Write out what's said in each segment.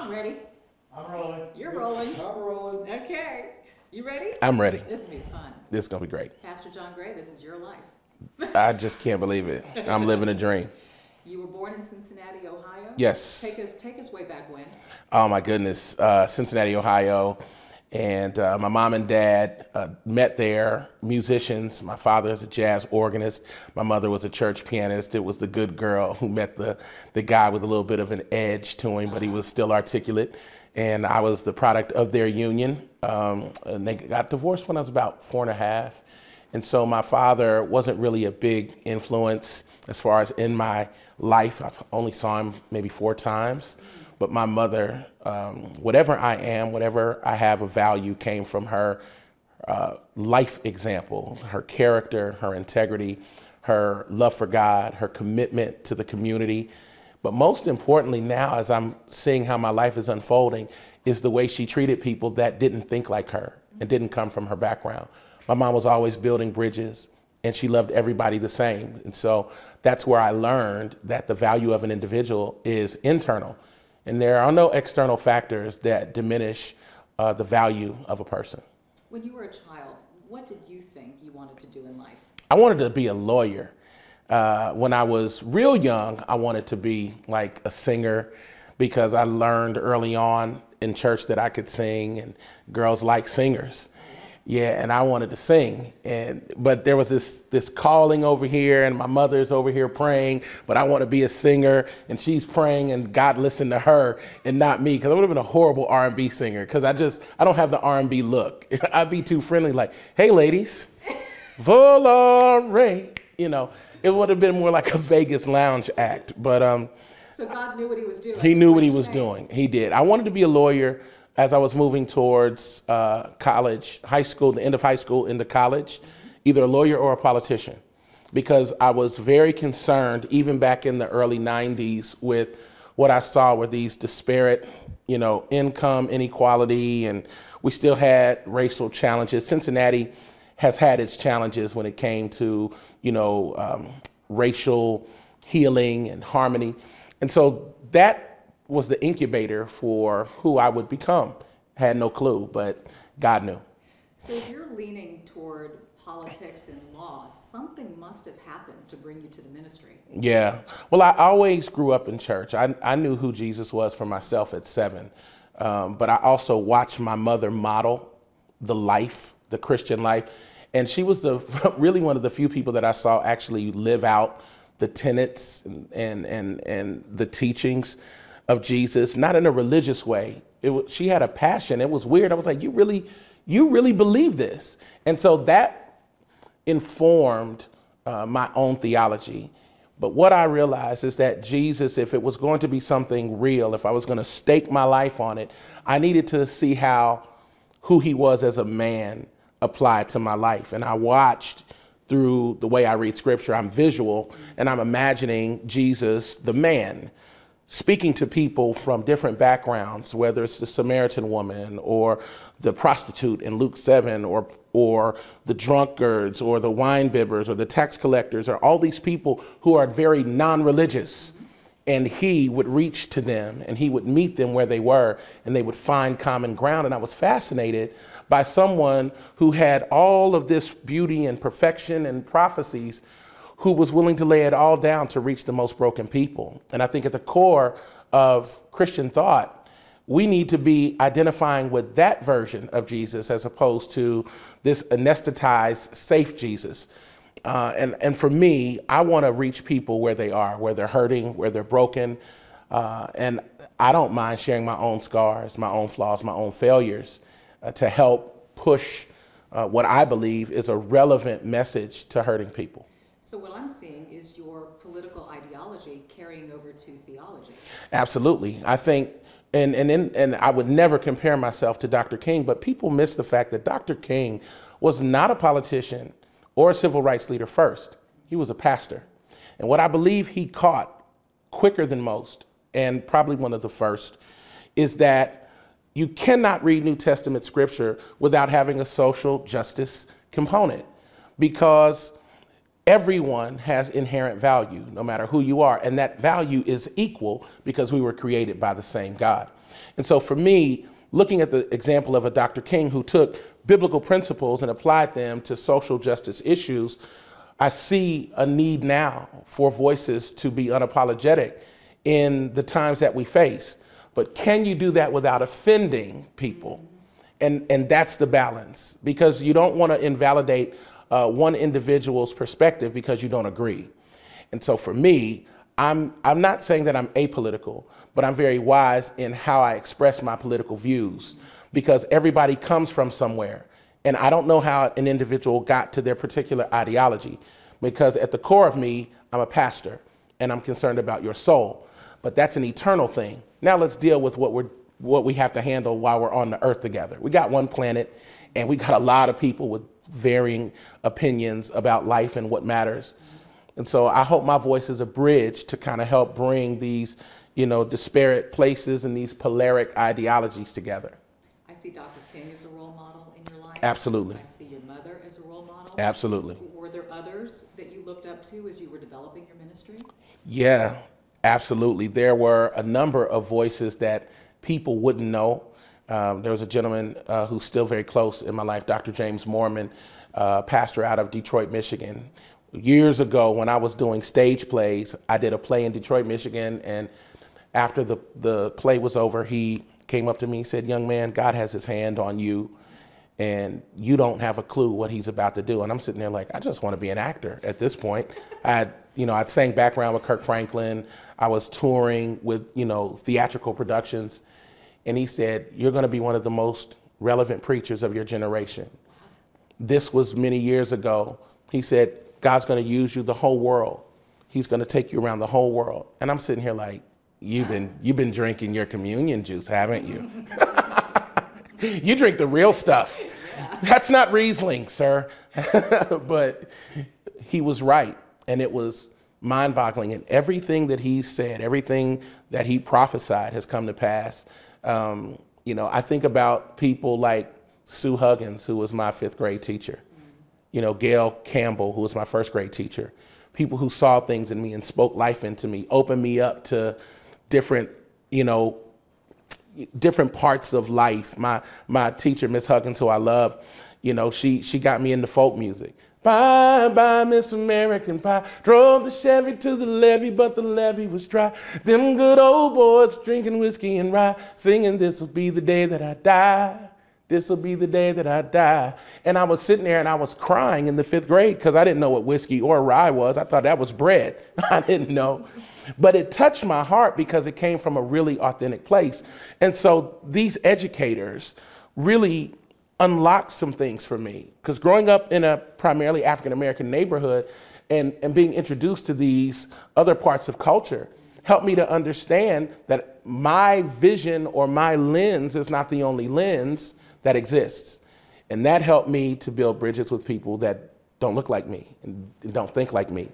I'm ready. I'm rolling. You're rolling. I'm rolling. Okay. You ready? I'm ready. This is going to be fun. This is going to be great. Pastor John Gray, this is your life. I just can't believe it. I'm living a dream. You were born in Cincinnati, Ohio? Yes. Take us way back when. Oh, my goodness. Cincinnati, Ohio. And my mom and dad met there, musicians. My father is a jazz organist. My mother was a church pianist. It was the good girl who met the guy with a little bit of an edge to him, but he was still articulate. And I was the product of their union. And they got divorced when I was about 4.5. And so my father wasn't really a big influence as far as in my life. I only saw him maybe 4 times. But my mother, whatever I am, whatever I have of value came from her life example, her character, her integrity, her love for God, her commitment to the community. But most importantly now, as I'm seeing how my life is unfolding, is the way she treated people that didn't think like her and didn't come from her background. My mom was always building bridges, and she loved everybody the same. And so that's where I learned that the value of an individual is internal. And there are no external factors that diminish the value of a person. When you were a child, what did you think you wanted to do in life? I wanted to be a lawyer. When I was real young, I wanted to be like a singer because I learned early on in church that I could sing and girls like singers. Yeah, and I wanted to sing, but there was this calling over here, and my mother's over here praying, but I want to be a singer, and she's praying, and God listened to her and not me, because I would have been a horrible R&B singer, because I don't have the R&B look. I'd be too friendly, like, hey, ladies, volare, it would have been more like a Vegas lounge act, but so God knew what he was doing. He knew what he was doing. He did. I wanted to be a lawyer. As I was moving towards college, high school, the end of high school into college, either a lawyer or a politician, because I was very concerned, even back in the early 90s, with what I saw were these disparate, income inequality, and we still had racial challenges. Cincinnati has had its challenges when it came to, racial healing and harmony. And so that was the incubator for who I would become. Had no clue, but God knew. So if you're leaning toward politics and law, something must have happened to bring you to the ministry. Yeah. Well, I always grew up in church. I knew who Jesus was for myself at 7. But I also watched my mother model the Christian life. And she was really one of the few people that I saw actually live out the tenets and the teachings of Jesus, not in a religious way. She had a passion. It was weird. I was like, you really believe this? And so that informed my own theology. But what I realized is that Jesus, if it was going to be something real, if I was going to stake my life on it, I needed to see who he was as a man applied to my life. And I watched through the way I read scripture. I'm visual, and I'm imagining Jesus, the man, speaking to people from different backgrounds, whether it's the Samaritan woman or the prostitute in Luke 7 or the drunkards or the wine bibbers or the tax collectors, or all these people who are very non-religious. And he would reach to them and he would meet them where they were, and they would find common ground. And I was fascinated by someone who had all of this beauty and perfection and prophecies, who was willing to lay it all down to reach the most broken people. And I think at the core of Christian thought, we need to be identifying with that version of Jesus as opposed to this anesthetized, safe Jesus. And for me, I want to reach people where they are, where they're hurting, where they're broken. And I don't mind sharing my own scars, my own flaws, my own failures to help push what I believe is a relevant message to hurting people. So what I'm seeing is your political ideology carrying over to theology. Absolutely. I think, and I would never compare myself to Dr. King, but people miss the fact that Dr. King was not a politician or a civil rights leader first. He was a pastor. And what I believe he caught quicker than most, and probably one of the first, is that you cannot read New Testament scripture without having a social justice component, because everyone has inherent value, no matter who you are. And that value is equal because we were created by the same God. And so for me, looking at the example of a Dr. King who took biblical principles and applied them to social justice issues, I see a need now for voices to be unapologetic in the times that we face. But can you do that without offending people? And that's the balance, because you don't want to invalidate one individual's perspective because you don't agree. And so for me, I'm not saying that I'm apolitical, but I'm very wise in how I express my political views, because everybody comes from somewhere. And I don't know how an individual got to their particular ideology, because at the core of me, I'm a pastor and I'm concerned about your soul. But that's an eternal thing. Now let's deal with what we have to handle while we're on the earth together. We got one planet, and we got a lot of people with varying opinions about life and what matters. And so I hope my voice is a bridge to kind of help bring these, disparate places and these polaric ideologies together. I see Dr. King as a role model in your life. Absolutely. I see your mother as a role model. Absolutely. Were there others that you looked up to as you were developing your ministry? Yeah, absolutely. There were a number of voices that people wouldn't know. There was a gentleman who's still very close in my life, Dr. James Mormon, pastor out of Detroit, Michigan. Years ago, when I was doing stage plays, I did a play in Detroit, Michigan, and after the play was over, he came up to me and said, "Young man, God has his hand on you, and you don't have a clue what he's about to do." And I'm sitting there like, I just want to be an actor at this point. I'd sang background with Kirk Franklin. I was touring with, theatrical productions. And he said, "You're going to be one of the most relevant preachers of your generation." This was many years ago. He said, "God's going to use you the whole world. He's going to take you around the whole world." And I'm sitting here like, you've been drinking your communion juice, haven't you? You drink the real stuff. Yeah. That's not Riesling, sir. But he was right. And it was mind-boggling. And everything that he said, everything that he prophesied has come to pass. I think about people like Sue Huggins, who was my 5th grade teacher. Gail Campbell, who was my 1st grade teacher. People who saw things in me and spoke life into me, opened me up to different parts of life. My teacher, Miss Huggins, who I love, she got me into folk music. Bye, bye, Miss American Pie. Drove the Chevy to the levee, but the levee was dry. Them good old boys drinking whiskey and rye, singing, "This'll be the day that I die. This'll be the day that I die." And I was sitting there and I was crying in the 5th grade because I didn't know what whiskey or rye was. I thought that was bread. I didn't know. But it touched my heart because it came from a really authentic place. And so these educators really unlocked some things for me, because growing up in a primarily African-American neighborhood and being introduced to these other parts of culture helped me to understand that my vision or my lens is not the only lens that exists. And that helped me to build bridges with people that don't look like me and don't think like me.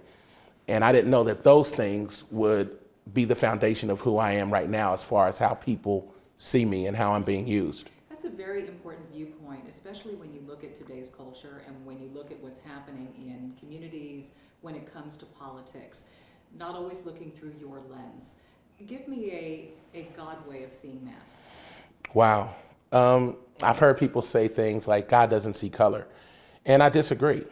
And I didn't know that those things would be the foundation of who I am right now as far as how people see me and how I'm being used. That's a very important viewpoint, especially when you look at today's culture and when you look at what's happening in communities when it comes to politics, not always looking through your lens. Give me a God way of seeing that. Wow. I've heard people say things like God doesn't see color, and I disagree,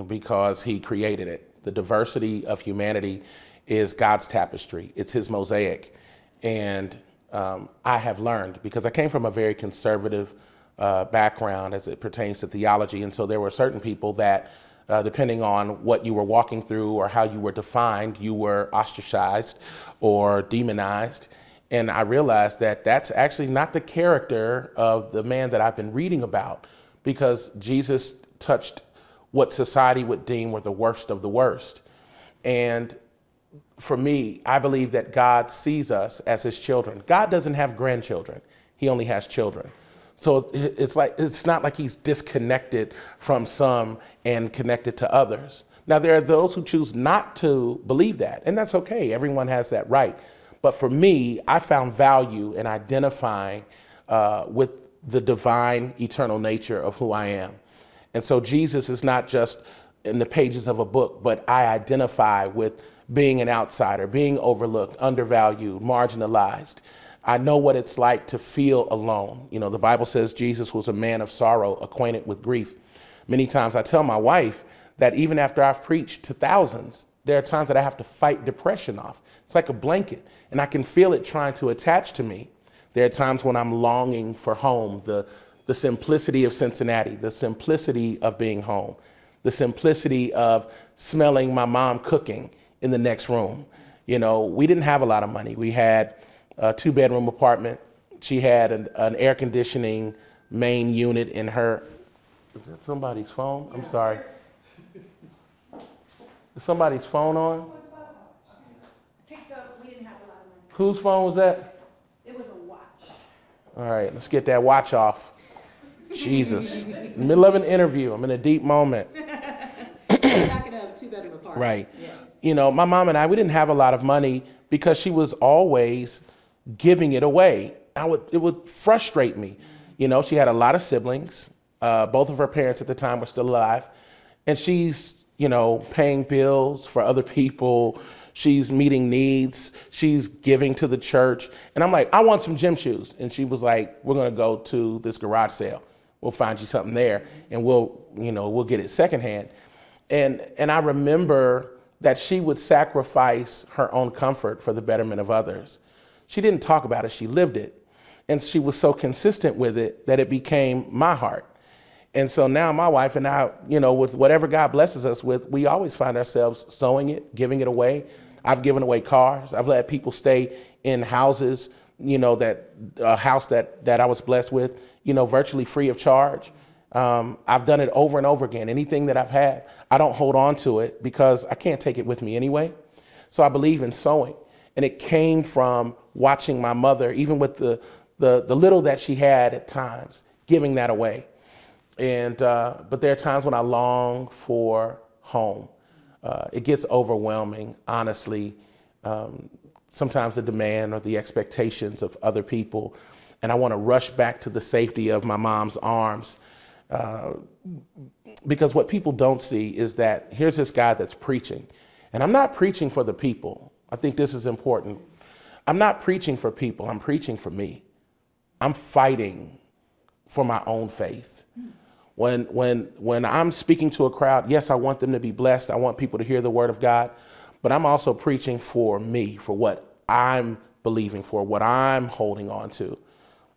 because he created it. The diversity of humanity is God's tapestry. It's his mosaic. And I have learned, because I came from a very conservative background as it pertains to theology. And so there were certain people that, depending on what you were walking through or how you were defined, you were ostracized or demonized. And I realized that that's actually not the character of the man that I've been reading about, because Jesus touched what society would deem were the worst of the worst. And for me, I believe that God sees us as his children. God doesn't have grandchildren. He only has children. So it's not like he's disconnected from some and connected to others. Now, there are those who choose not to believe that, and that's okay. Everyone has that right. But for me, I found value in identifying with the divine, eternal nature of who I am. And so Jesus is not just in the pages of a book, but I identify with being an outsider, being overlooked, undervalued, marginalized. I know what it's like to feel alone. You know, the Bible says Jesus was a man of sorrow, acquainted with grief. Many times I tell my wife that even after I've preached to thousands, there are times that I have to fight depression off. It's like a blanket, and I can feel it trying to attach to me. There are times when I'm longing for home, the simplicity of Cincinnati, the simplicity of being home, the simplicity of smelling my mom cooking in the next room. You know, we didn't have a lot of money. We had a 2-bedroom apartment. She had an air conditioning main unit in her. Is that somebody's phone? I'm sorry. Is somebody's phone on? We didn't have a lot of money. Whose phone was that? It was a watch. All right, let's get that watch off. Jesus. In the middle of an interview, I'm in a deep moment. Back in a 2-bedroom apartment. Right. Yeah. You know, my mom and I, we didn't have a lot of money because she was always giving it away. It would frustrate me. You know, she had a lot of siblings. Both of her parents at the time were still alive. And she's, you know, paying bills for other people. She's meeting needs. She's giving to the church. And I'm like, I want some gym shoes. And she was like, we're going to go to this garage sale. We'll find you something there and we'll get it secondhand. And I remember that she would sacrifice her own comfort for the betterment of others. She didn't talk about it, she lived it. And she was so consistent with it that it became my heart. And so now my wife and I, you know, with whatever God blesses us with, we always find ourselves sowing it, giving it away. I've given away cars. I've let people stay in houses, you know, a house that I was blessed with, you know, virtually free of charge. I've done it over and over again. Anything that I've had, I don't hold on to it because I can't take it with me anyway. So I believe in sowing. And it came from watching my mother, even with the little that she had at times, giving that away. And but there are times when I long for home. It gets overwhelming, honestly. Sometimes the demand or the expectations of other people. And I want to rush back to the safety of my mom's arms. Because what people don't see is that here's this guy that's preaching. And I'm not preaching for the people. I think this is important. I'm not preaching for people. I'm preaching for me. I'm fighting for my own faith. When I'm speaking to a crowd, yes, I want them to be blessed. I want people to hear the word of God. But I'm also preaching for me, for what I'm believing for, what I'm holding on to.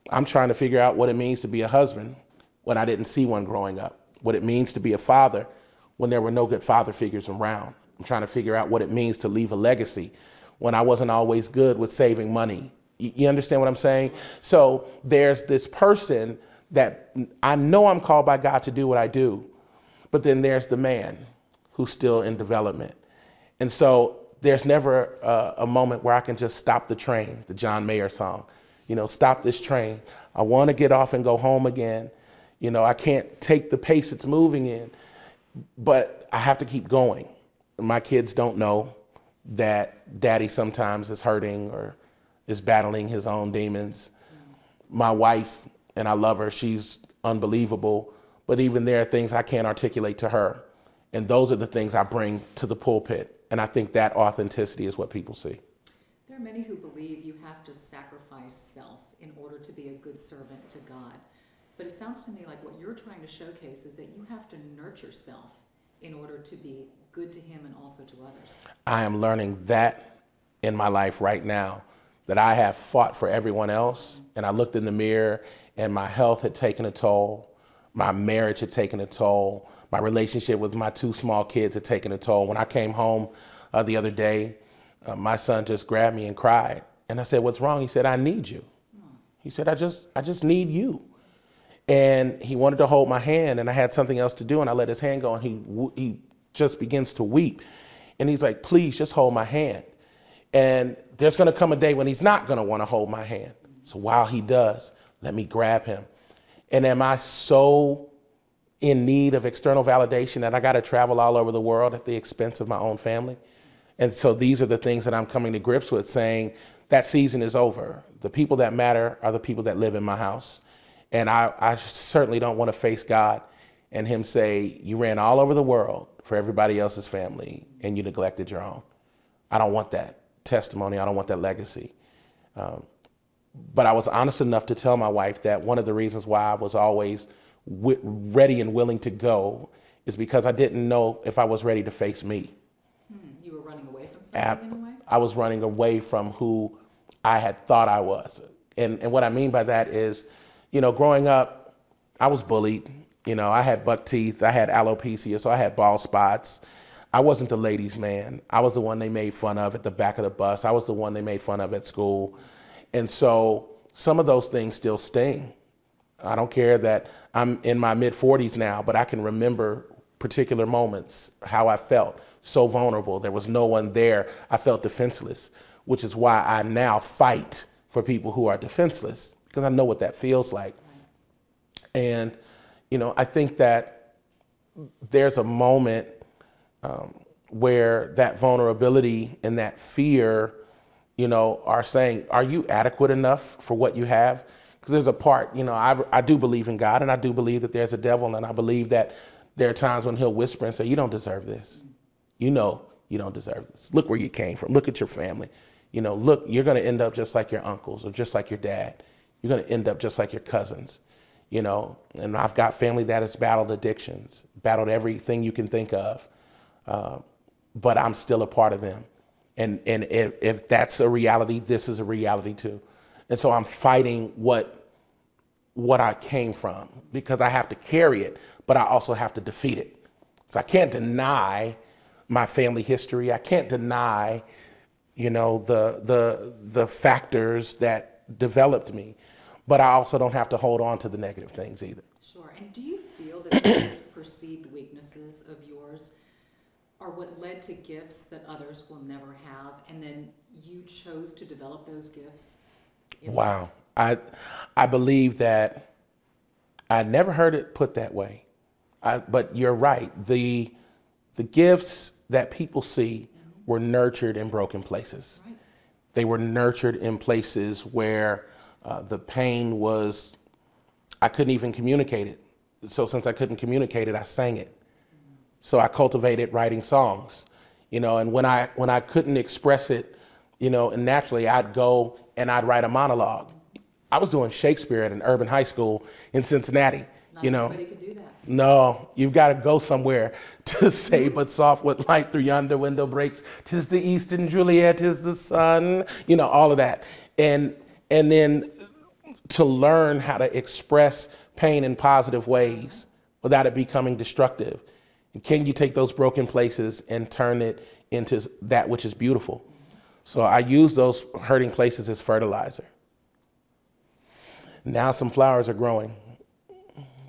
I'm trying to figure out what it means to be a husband when I didn't see one growing up, what it means to be a father when there were no good father figures around. I'm trying to figure out what it means to leave a legacy when I wasn't always good with saving money. You understand what I'm saying? So there's this person that I know I'm called by God to do what I do, but then there's the man who's still in development. And so there's never a moment where I can just stop the train, the John Mayer song, you know, stop this train. I want to get off and go home again. You know, I can't take the pace it's moving in, but I have to keep going. My kids don't know that daddy sometimes is hurting or is battling his own demons. My wife, and I love her, she's unbelievable, but even there are things I can't articulate to her. And those are the things I bring to the pulpit. And I think that authenticity is what people see. There are many who believe you have to sacrifice self in order to be a good servant to God. But it sounds to me like what you're trying to showcase is that you have to nurture self in order to be good to him and also to others. I am learning that in my life right now, that I have fought for everyone else. And I looked in the mirror and my health had taken a toll. My marriage had taken a toll. My relationship with my 2 small kids had taken a toll. When I came home the other day, my son just grabbed me and cried. And I said, "What's wrong?" He said, "I need you." He said, I just need you. And he wanted to hold my hand, and I had something else to do, and I let his hand go, and he just begins to weep. And he's like, "Please just hold my hand." And there's going to come a day when he's not going to want to hold my hand. So while he does, let me grab him. And am I so in need of external validation that I got to travel all over the world at the expense of my own family? And so these are the things that I'm coming to grips with, saying that season is over. The people that matter are the people that live in my house. And I certainly don't want to face God and him say, "You ran all over the world for everybody else's family and you neglected your own. I don't want that testimony. I don't want that legacy. But I was honest enough to tell my wife that one of the reasons why I was always ready and willing to go is because I didn't know if I was ready to face me. You were running away from something in a way? I was running away from who I had thought I was. And what I mean by that is, you know, growing up, I was bullied. You know, I had buck teeth, I had alopecia, so I had bald spots. I wasn't the ladies' man. I was the one they made fun of at the back of the bus. I was the one they made fun of at school. And so some of those things still sting. I don't care that I'm in my mid-40s now, but I can remember particular moments, how I felt so vulnerable. There was no one there. I felt defenseless, which is why I now fight for people who are defenseless, because I know what that feels like. And, you know, I think that there's a moment where that vulnerability and that fear, you know, are saying, are you adequate enough for what you have? Because there's a part, you know, I do believe in God, and I do believe that there's a devil, and I believe that there are times when he'll whisper and say, you don't deserve this. You know, you don't deserve this. Look where you came from. Look at your family. You know, look, you're going to end up just like your uncles or just like your dad. You're going to end up just like your cousins, you know, and I've got family that has battled addictions, battled everything you can think of. But I'm still a part of them. And if that's a reality, this is a reality too. And so I'm fighting what I came from, because I have to carry it, but I also have to defeat it. So I can't deny my family history. I can't deny, you know, the factors that developed me, but I also don't have to hold on to the negative things either. Sure. And do you feel that those perceived weaknesses of yours are what led to gifts that others will never have, and then you chose to develop those gifts? Wow. I believe that I never heard it put that way. But you're right. The gifts that people see were nurtured in broken places. Right. They were nurtured in places where the pain was, I couldn't even communicate it. So since I couldn't communicate it, I sang it. So I cultivated writing songs, you know, and when I couldn't express it, you know, and naturally I'd go and I'd write a monologue. I was doing Shakespeare at an urban high school in Cincinnati, you know. Not everybody could do that. No, you've got to go somewhere to say, but soft what light through yonder window breaks, 'tis the eastern Juliet, 'tis the sun, you know, all of that. And then to learn how to express pain in positive ways without it becoming destructive. And can you take those broken places and turn it into that which is beautiful? So I use those hurting places as fertilizer. Now some flowers are growing.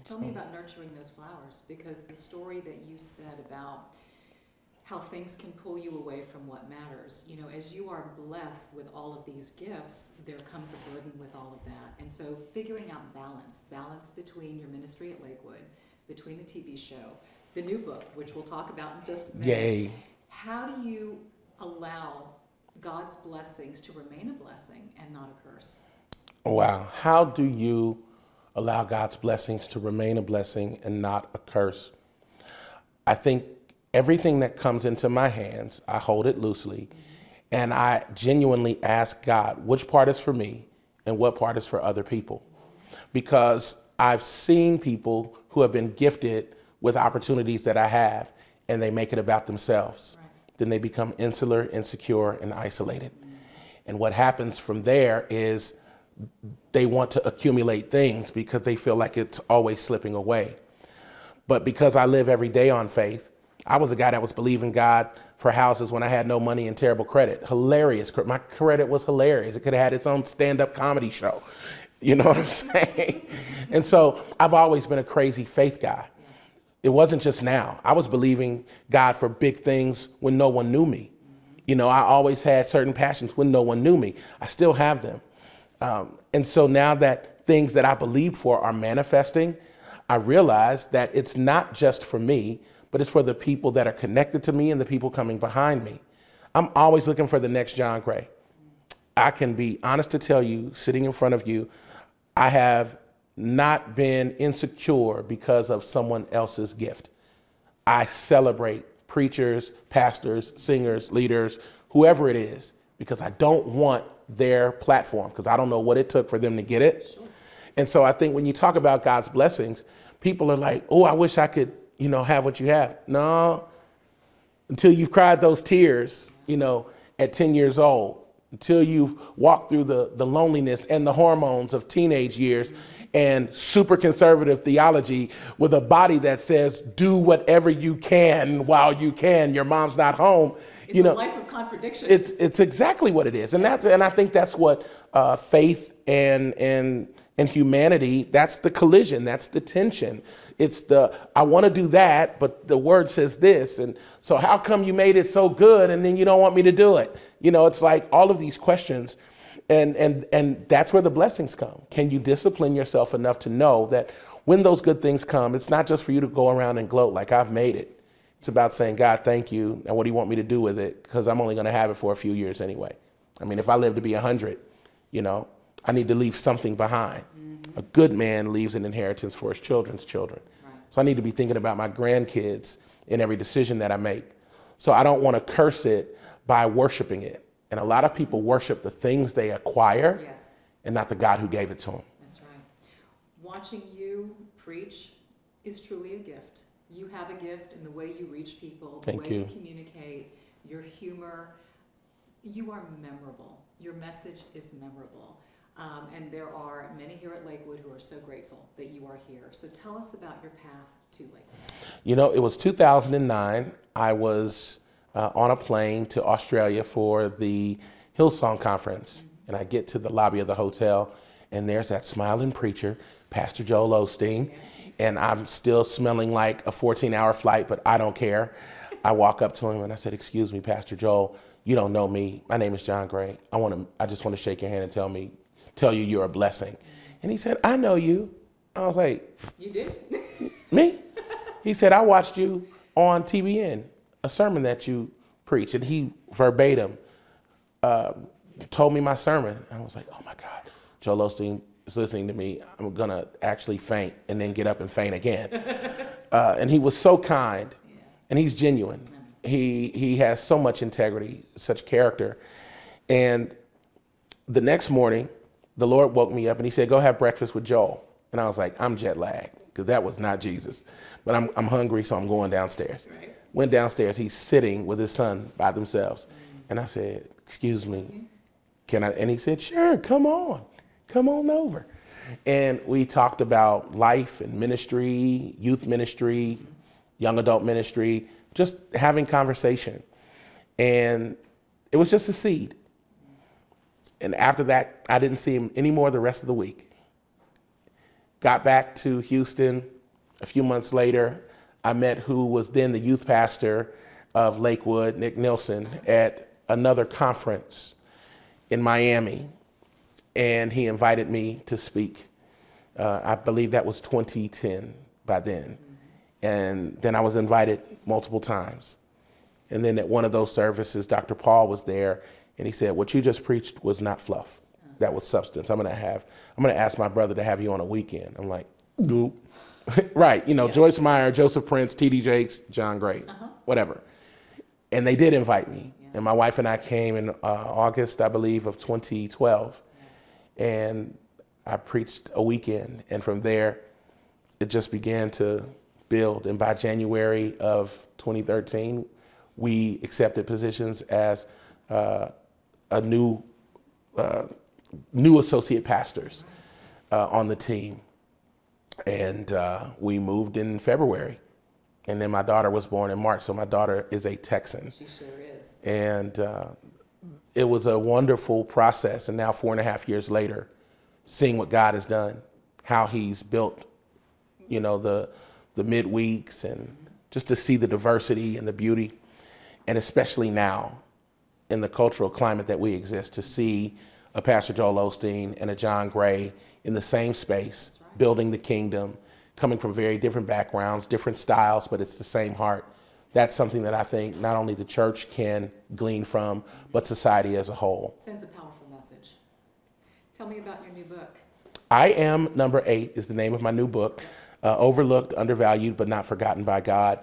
Tell me about nurturing those flowers, because the story that you said about how things can pull you away from what matters, you know, as you are blessed with all of these gifts, there comes a burden with all of that. And so figuring out balance between your ministry at Lakewood, between the TV show, the new book, which we'll talk about in just a minute. Yay. How do you allow God's blessings to remain a blessing and not a curse? Wow. How do you allow God's blessings to remain a blessing and not a curse? I think everything that comes into my hands, I hold it loosely, and I genuinely ask God, which part is for me and what part is for other people? Because I've seen people who have been gifted with opportunities that I have, and they make it about themselves. Right. Then they become insular, insecure, and isolated. And what happens from there is they want to accumulate things because they feel like it's always slipping away. But because I live every day on faith, I was a guy that was believing God for houses when I had no money and terrible credit. Hilarious. My credit was hilarious. It could have had its own stand-up comedy show. You know what I'm saying? And so I've always been a crazy faith guy. It wasn't just now. I was believing God for big things when no one knew me. You know, I always had certain passions when no one knew me. I still have them. And so now that things that I believed for are manifesting, I realize that it's not just for me, but it's for the people that are connected to me and the people coming behind me. I'm always looking for the next John Gray. I can be honest to tell you, sitting in front of you, I have not been insecure because of someone else's gift. I celebrate preachers, pastors, singers, leaders, whoever it is, because I don't want their platform, because I don't know what it took for them to get it. Sure. And so I think when you talk about God's blessings, people are like, oh, I wish I could, have what you have. No, until you've cried those tears, at 10 years old, until you've walked through the loneliness and the hormones of teenage years and super conservative theology with a body that says, do whatever you can while you can. Your mom's not home. It's a life of contradiction. It's exactly what it is. And I think that's what faith and humanity, that's the collision, that's the tension. It's I want to do that, but the word says this. And so how come you made it so good and then you don't want me to do it? It's like all of these questions. And that's where the blessings come. Can you discipline yourself enough to know that when those good things come, it's not just for you to go around and gloat like I've made it. It's about saying, God, thank you. And what do you want me to do with it? Because I'm only going to have it for a few years anyway. I mean, if I live to be 100, I need to leave something behind. A good man leaves an inheritance for his children's children. Right. So I need to be thinking about my grandkids in every decision that I make. So I don't want to curse it by worshiping it. And a lot of people worship the things they acquire, yes, and not the God who gave it to them. That's right. Watching you preach is truly a gift. You have a gift in the way you reach people, the way you communicate, your humor. You are memorable. Your message is memorable. And there are many here at Lakewood who are so grateful that you are here. So tell us about your path to Lakewood. It was 2009. I was on a plane to Australia for the Hillsong Conference. Mm-hmm. And I get to the lobby of the hotel, and there's that smiling preacher, Pastor Joel Osteen. And I'm still smelling like a 14-hour flight, but I don't care. I walk up to him and I said, excuse me, Pastor Joel, you don't know me. My name is John Gray. I just want to shake your hand and tell you you're a blessing. And he said, I know you. I was like, you did? Me? He said, I watched you on TBN, a sermon that you preached. And he verbatim told me my sermon. I was like, oh my God, Joel Osteen is listening to me. I'm going to actually faint and then get up and faint again. And he was so kind, and he's genuine. He has so much integrity, such character. And the next morning, the Lord woke me up and he said, go have breakfast with Joel. And I was like, I'm jet lagged, because that was not Jesus. But I'm hungry, so I'm going downstairs. Right. Went downstairs. He's sitting with his son by themselves. Mm-hmm. And I said, excuse me, can I? And he said, sure, come on over. And we talked about life and ministry, youth ministry, young adult ministry, just having conversation. And it was just a seed. And after that, I didn't see him anymore the rest of the week. Got back to Houston a few months later. I met who was then the youth pastor of Lakewood, Nick Nilsson, at another conference in Miami. And he invited me to speak. I believe that was 2010 by then. And then I was invited multiple times. And then at one of those services, Dr. Paul was there. And he said, what you just preached was not fluff. That was substance. I'm going to ask my brother to have you on a weekend. I'm like, nope. Right. Joyce Meyer, Joseph Prince, T.D. Jakes, John Gray, whatever. And they did invite me. Yeah. And my wife and I came in August, I believe, of 2012. Yeah. And I preached a weekend. And from there, it just began to build. And by January of 2013, we accepted positions as a new associate pastors on the team. And we moved in February. And then my daughter was born in March. So my daughter is a Texan. She sure is. And it was a wonderful process. And now 4.5 years later, seeing what God has done, how he's built, the midweeks, and just to see the diversity and the beauty. And especially now, in the cultural climate that we exist, to see a Pastor Joel Osteen and a John Gray in the same space, right, building the kingdom, coming from very different backgrounds, different styles, but it's the same heart. That's something that I think not only the church can glean from, but society as a whole. Sends a powerful message. Tell me about your new book. I Am Number 8 is the name of my new book. Overlooked, undervalued, but not forgotten by God.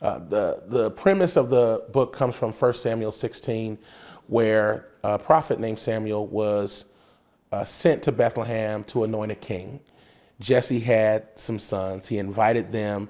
The premise of the book comes from 1 Samuel 16, where a prophet named Samuel was sent to Bethlehem to anoint a king. Jesse had some sons. He invited them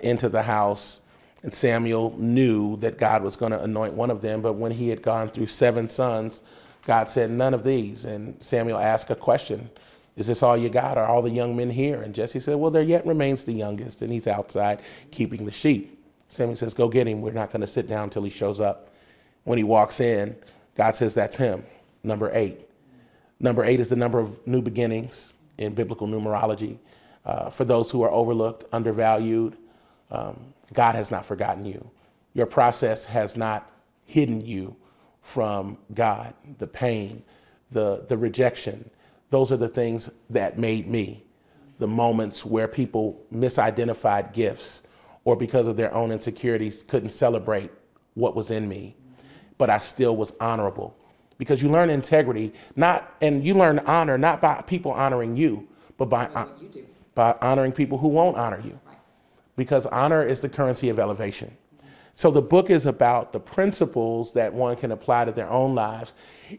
into the house, and Samuel knew that God was going to anoint one of them. But when he had gone through 7 sons, God said, none of these. And Samuel asked a question. Is this all you got? Are all the young men here? And Jesse said, well, there yet remains the youngest, and he's outside keeping the sheep. Samuel says, go get him. We're not going to sit down until he shows up. When he walks in, God says, that's him, number 8. Number 8 is the number of new beginnings in biblical numerology. For those who are overlooked, undervalued, God has not forgotten you. Your process has not hidden you from God. The pain, the rejection, those are the things that made me. The moments where people misidentified gifts or because of their own insecurities couldn't celebrate what was in me, but I still was honorable. Because you learn integrity, and you learn honor not by people honoring you, but by honoring people who won't honor you. Right. Because honor is the currency of elevation. So the book is about the principles that one can apply to their own lives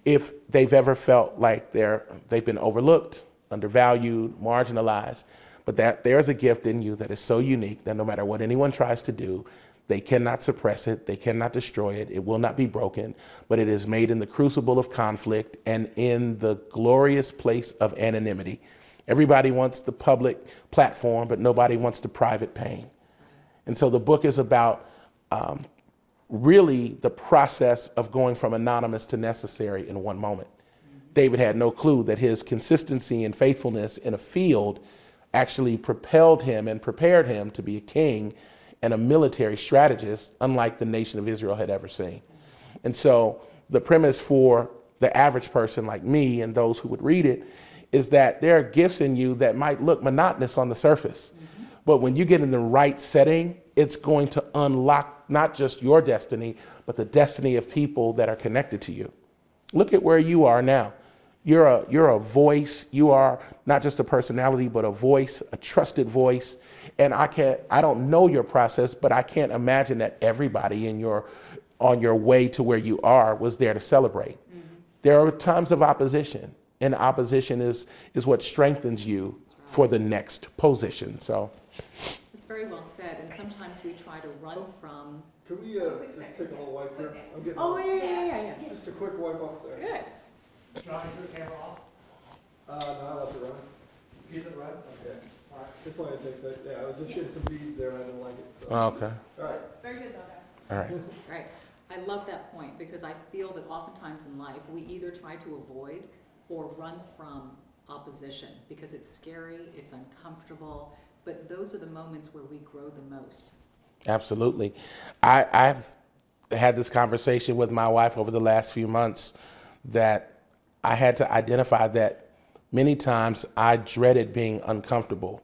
if they've ever felt like they've been overlooked, undervalued, marginalized, but that there's a gift in you that is so unique that no matter what anyone tries to do, they cannot suppress it, they cannot destroy it, it will not be broken, but it is made in the crucible of conflict and in the glorious place of anonymity. Everybody wants the public platform, but nobody wants the private pain. And so the book is about really the process of going from anonymous to necessary in one moment. David had no clue that his consistency and faithfulness in a field actually propelled him and prepared him to be a king and a military strategist, unlike the nation of Israel had ever seen. And so the premise for the average person like me and those who would read it is that there are gifts in you that might look monotonous on the surface, but when you get in the right setting, it's going to unlock not just your destiny, but the destiny of people that are connected to you. Look at where you are now. You're a voice. You are not just a personality, but a voice, a trusted voice. And I don't know your process, but I can't imagine that everybody on your way to where you are was there to celebrate. Mm-hmm. There are times of opposition, and opposition is what strengthens you for the next position. So It's very well said, and sometimes we try to run from. Can we just take a little wipe here? I'm getting Yeah. just a quick wipe off there. Good. John, is the camera off? No, I left it running. Keep it running? Okay. All right. This only takes that. Yeah, I was just getting some beads there and I didn't like it. So. okay. All right. Very good though, guys. All right. Right. I love that point because I feel that oftentimes in life we either try to avoid or run from opposition because it's scary, it's uncomfortable, but those are the moments where we grow the most. Absolutely. I've had this conversation with my wife over the last few months that I had to identify that many times I dreaded being uncomfortable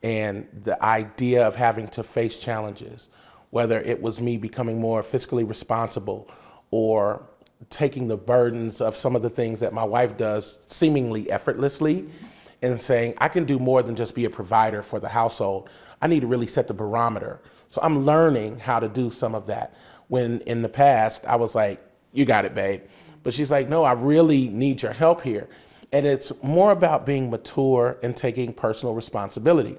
and the idea of having to face challenges, whether it was me becoming more fiscally responsible or taking the burdens of some of the things that my wife does seemingly effortlessly and saying, I can do more than just be a provider for the household. I need to really set the barometer. So I'm learning how to do some of that. When in the past, I was like, you got it, babe. But she's like, no, I really need your help here. And it's more about being mature and taking personal responsibility.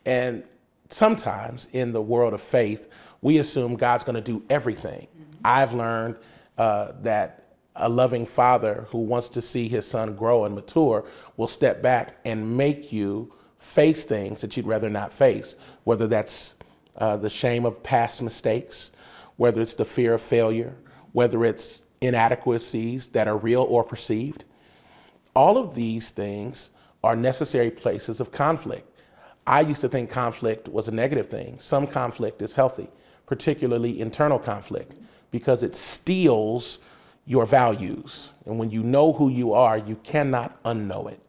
And sometimes in the world of faith, we assume God's going to do everything. I've learned that a loving father who wants to see his son grow and mature will step back and make you face things that you'd rather not face, whether that's the shame of past mistakes, whether it's the fear of failure, whether it's inadequacies that are real or perceived. All of these things are necessary places of conflict. I used to think conflict was a negative thing. Some conflict is healthy, particularly internal conflict, because it steals your values. And when you know who you are, you cannot unknow it.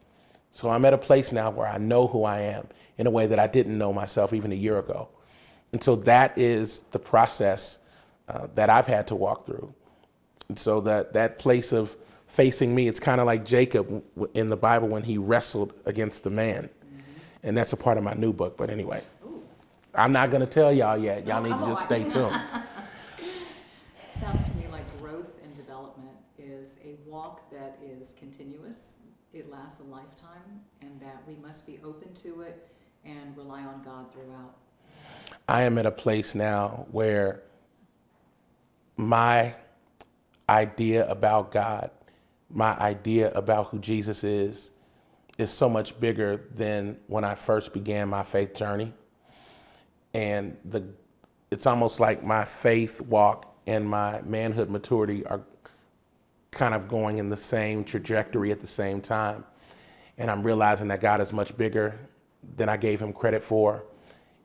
So I'm at a place now where I know who I am in a way that I didn't know myself even a year ago. And so that is the process that I've had to walk through. And so that place of facing me, it's kind of like Jacob in the Bible when he wrestled against the man. And that's a part of my new book, but anyway. Ooh. I'm not going to tell y'all yet. Y'all need to just stay tuned. Sounds to me like growth and development is a walk that is continuous. It lasts a lifetime, and that we must be open to it and rely on God throughout. I am at a place now where my idea about God, my idea about who Jesus is so much bigger than when I first began my faith journey. And it's almost like my faith walk and my manhood maturity are kind of going in the same trajectory at the same time. And I'm realizing that God is much bigger than I gave him credit for.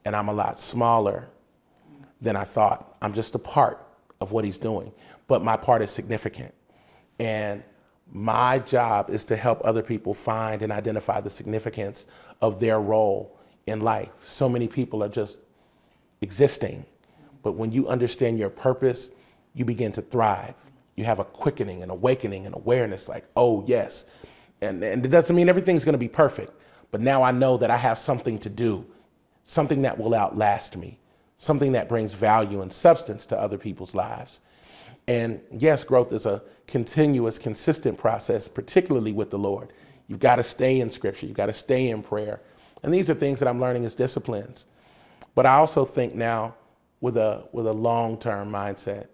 And I'm a lot smaller than I thought. I'm just a part of what he's doing, but my part is significant. And my job is to help other people find and identify the significance of their role in life. So many people are just existing, but when you understand your purpose, you begin to thrive. You have a quickening and awakening and awareness like, oh yes. And it doesn't mean everything's going to be perfect, but now I know that I have something to do, something that will outlast me, something that brings value and substance to other people's lives. And yes, growth is a continuous, consistent process, particularly with the Lord. You've got to stay in scripture. You've got to stay in prayer. And these are things that I'm learning as disciplines. But I also think now with a long-term mindset.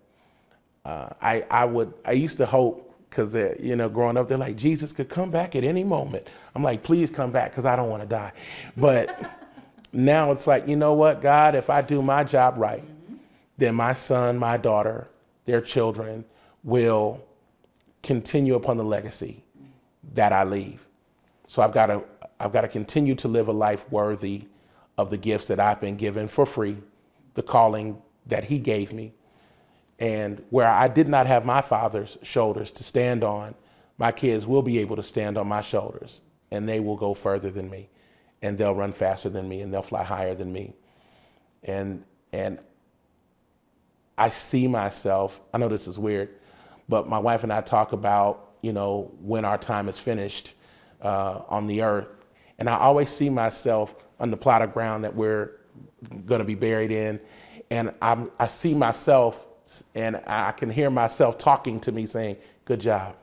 I used to hope, because growing up, they're like, Jesus could come back at any moment. I'm like, please come back, because I don't want to die. But now it's like, you know what, God, if I do my job right, then my son, my daughter, their children will continue upon the legacy that I leave. So I've got to continue to live a life worthy of the gifts that I've been given for free, the calling that he gave me. And where I did not have my father's shoulders to stand on, my kids will be able to stand on my shoulders, and they will go further than me, and they'll run faster than me, and they'll fly higher than me. And I see myself, I know this is weird, but my wife and I talk about, when our time is finished on the earth. And I always see myself on the plot of ground that we're going to be buried in. And I see myself, and I can hear myself talking to me saying, good job,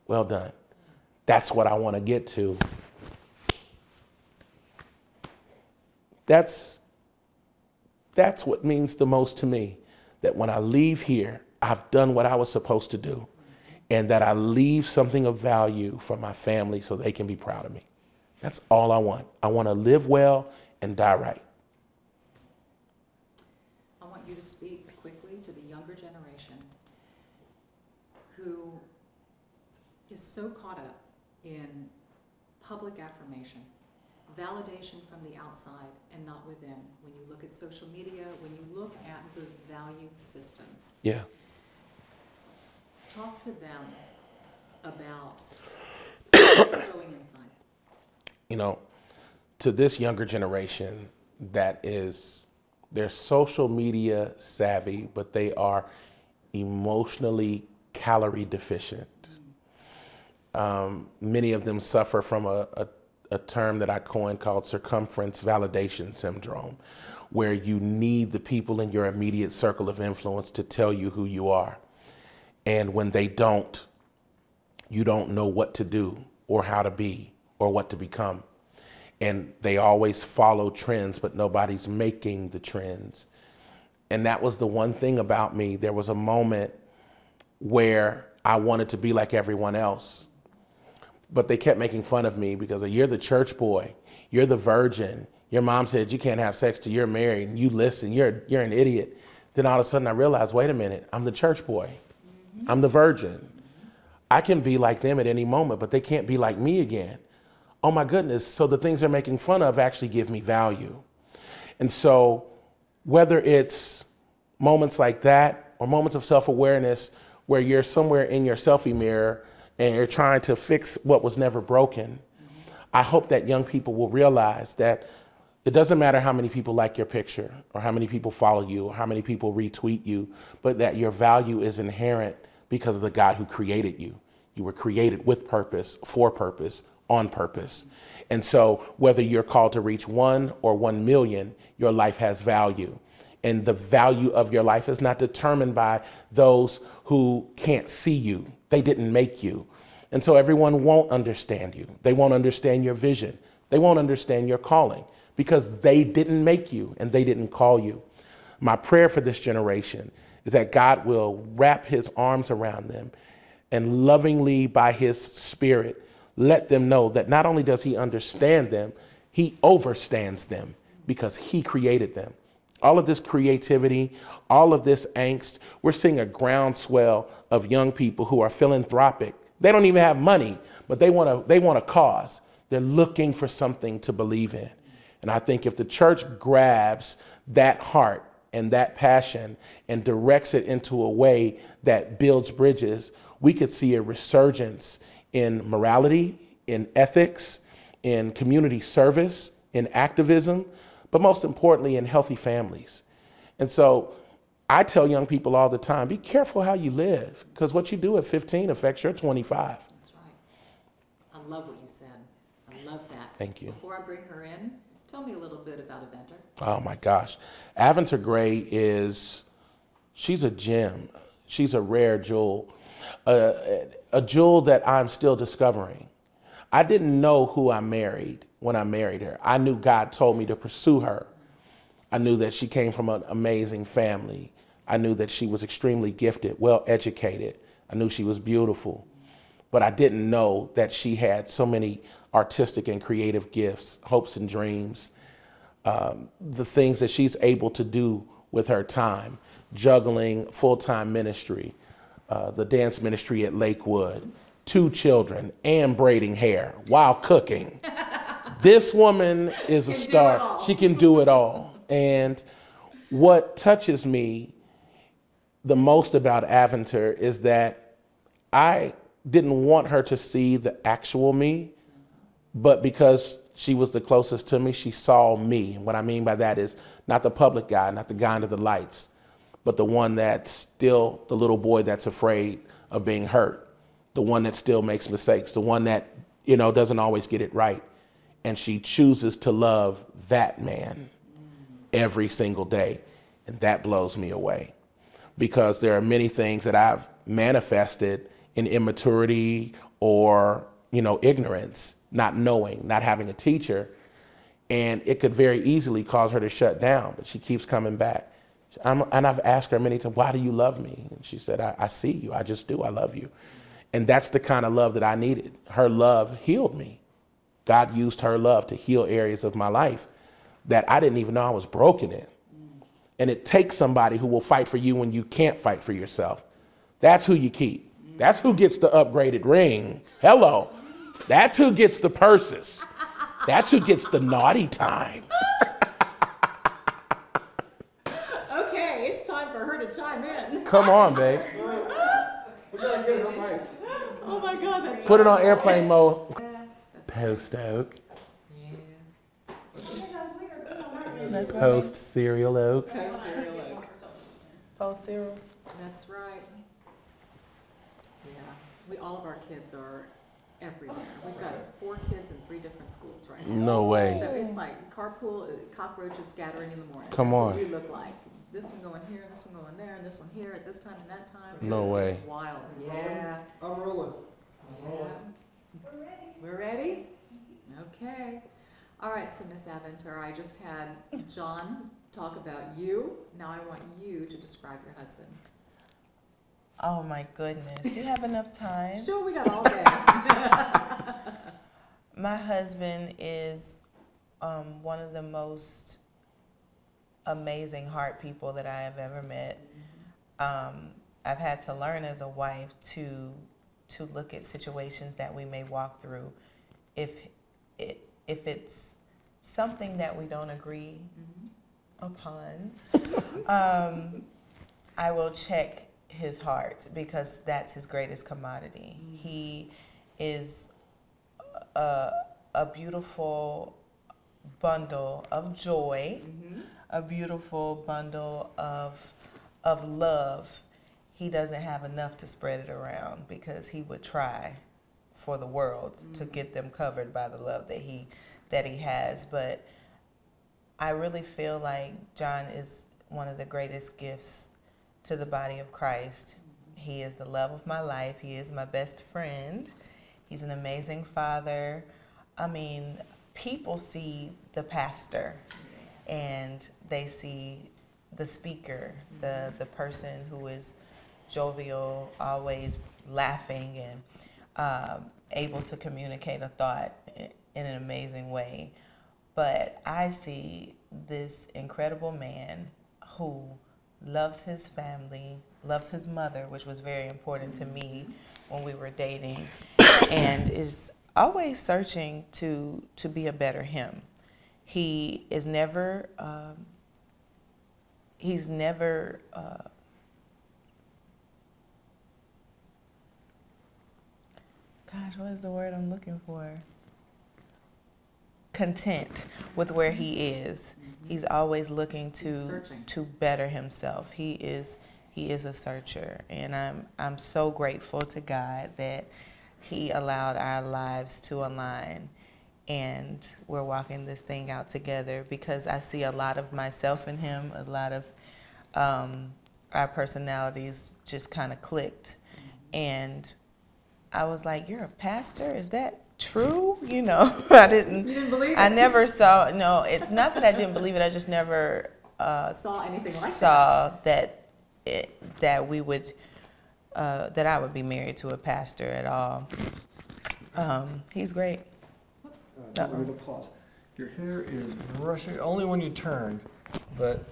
well done. That's what I want to get to. That's what means the most to me. That when I leave here, I've done what I was supposed to do, and that I leave something of value for my family so they can be proud of me. That's all I want. I want to live well and die right. I want you to speak quickly to the younger generation who is so caught up in public affirmation, validation from the outside and not within. When you look at social media, when you look at the value system. Yeah. Talk to them about going inside. To this younger generation they're social media savvy, but they are emotionally calorie deficient. Many of them suffer from a term that I coined called circumference validation syndrome, where you need the people in your immediate circle of influence to tell you who you are. And when they don't, you don't know what to do or how to be or what to become. And they always follow trends, but nobody's making the trends. And that was the one thing about me. There was a moment where I wanted to be like everyone else, but they kept making fun of me because you're the church boy, you're the virgin. Your mom said you can't have sex till you're married, and you listen, you're an idiot. Then all of a sudden I realized, wait a minute, I'm the church boy. I'm the virgin. I can be like them at any moment, but they can't be like me again. Oh my goodness, so the things they're making fun of actually give me value. And so whether it's moments like that or moments of self-awareness where you're somewhere in your selfie mirror and you're trying to fix what was never broken, I hope that young people will realize that it doesn't matter how many people like your picture or how many people follow you or how many people retweet you, but that your value is inherent because of the God who created you. You were created with purpose, for purpose, on purpose. And so whether you're called to reach 1 or 1 million, your life has value. And the value of your life is not determined by those who can't see you. They didn't make you. And so everyone won't understand you. They won't understand your vision. They won't understand your calling because they didn't make you and they didn't call you. My prayer for this generation is that God will wrap his arms around them and lovingly by his Spirit let them know that not only does he understand them, he overstands them because he created them. All of this creativity, all of this angst, we're seeing a groundswell of young people who are philanthropic. They don't even have money, but they want a cause. They're looking for something to believe in. And I think if the church grabs that heart and that passion and directs it into a way that builds bridges, we could see a resurgence in morality, in ethics, in community service, in activism, but most importantly, in healthy families. And so I tell young people all the time, be careful how you live, because what you do at 15 affects your 25. That's right. I love what you said. I love that. Thank you. Before I bring her in, tell me a little bit about aventure. Oh my gosh. Aventure Gray she's a gem. She's a rare jewel, a jewel that I'm still discovering. I didn't know who I married when I married her. I knew God told me to pursue her. I knew that she came from an amazing family. I knew that she was extremely gifted, well educated. I knew she was beautiful, but I didn't know that she had so many artistic and creative gifts, hopes and dreams, the things that she's able to do with her time, juggling full-time ministry, the dance ministry at Lakewood, 2 children, and braiding hair while cooking. This woman is a star. She can do it all. And what touches me the most about Aventure is that I didn't want her to see the actual me, but because she was the closest to me, she saw me. And what I mean by that is not the public guy, not the guy under the lights, but the one that's still the little boy that's afraid of being hurt, the one that still makes mistakes, the one that, doesn't always get it right. And she chooses to love that man every single day. And that blows me away, because there are many things that I've manifested in immaturity or, ignorance, not knowing, not having a teacher. And it could very easily cause her to shut down, but she keeps coming back. And I've asked her many times, why do you love me? And she said, I see you. I just do. I love you. And that's the kind of love that I needed. Her love healed me. God used her love to heal areas of my life that I didn't even know I was broken in. And it takes somebody who will fight for you when you can't fight for yourself. That's who you keep. That's who gets the upgraded ring. Hello. That's who gets the purses. That's who gets the naughty time. Okay, it's time for her to chime in. Come on, babe. We gotta get her mic. Oh my God, that's Put it on airplane mode. Post oak. Yeah. That's right. Post cereal oak. Okay, cereal oak. Post cereals. That's right. Yeah, all of our kids are everywhere. We've got 4 kids in 3 different schools right now. No way. So it's like carpool, cockroaches scattering in the morning. Come That's on. what we look like. This one going here, and this one going there, and this one here at this time and that time. No way. It's wild. Yeah. I'm rolling. Yeah. We're ready? Okay. All right, so Miss Aventure, I just had John talk about you. Now I want you to describe your husband. Oh my goodness. Do you have enough time? Sure, we got all day. My husband is one of the most amazing heart people that I have ever met. I've had to learn as a wife to look at situations that we may walk through. If it's something that we don't agree upon, I will check his heart, because that's his greatest commodity. He is a beautiful bundle of joy, a beautiful bundle of love. He doesn't have enough to spread it around, because he would try for the world to get them covered by the love that he has. But I really feel like John is one of the greatest gifts to the body of Christ. He is the love of my life. He is my best friend. He's an amazing father. I mean, people see the pastor and they see the speaker, the person who is jovial, always laughing and able to communicate a thought in an amazing way. But I see this incredible man who loves his family, loves his mother, which was very important to me when we were dating, and is always searching to be a better him. He is never, gosh, what is the word I'm looking for? Content with where he is. He's always looking to better himself. He is a searcher, and I'm so grateful to God that he allowed our lives to align, and we're walking this thing out together, because I see a lot of myself in him. A lot of our personalities just kind of clicked, and I was like, "You're a pastor? Is that true?" You know, I didn't. You didn't believe it? I never saw. No, it's not that I didn't believe it. I just never saw anything like saw that we would that I would be married to a pastor at all. He's great. Let me pause. Your hair is brushing only when you turn, but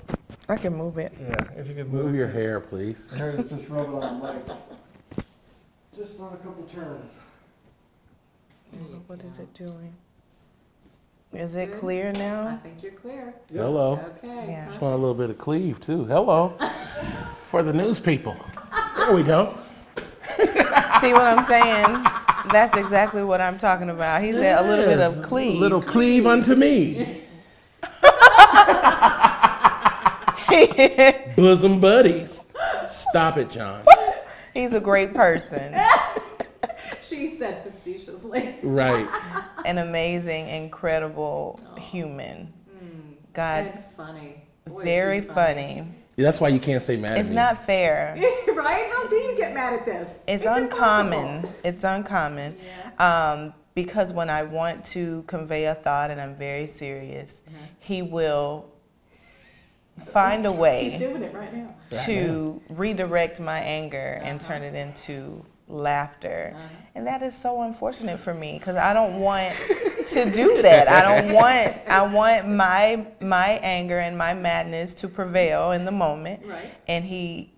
I can move it. yeah, if you could Move your hair, please. Your hair is just rubbing on the mic. Just on a couple turns. What is it doing? Is it Good. clear I now? think you're clear. Hello. Okay. Yeah. Just want a little bit of cleave too. Hello. For the news people. There we go. See what I'm saying? That's exactly what I'm talking about. He said a little bit of cleave. A little cleave unto me. Bosom buddies. Stop it, John. He's a great person. She said facetiously. Right. An amazing, incredible human. God, And funny. Boy, is very he funny. That's why you can't say mad It's at me. not fair. Right? How do you get mad at this? It's uncommon. impossible. It's uncommon. Yeah. Because when I want to convey a thought and I'm very serious, he will find a He's way doing it right now. to redirect my anger and turn it into laughter. And that is so unfortunate for me, because I don't want to do that. I want my anger and my madness to prevail in the moment. Right. And he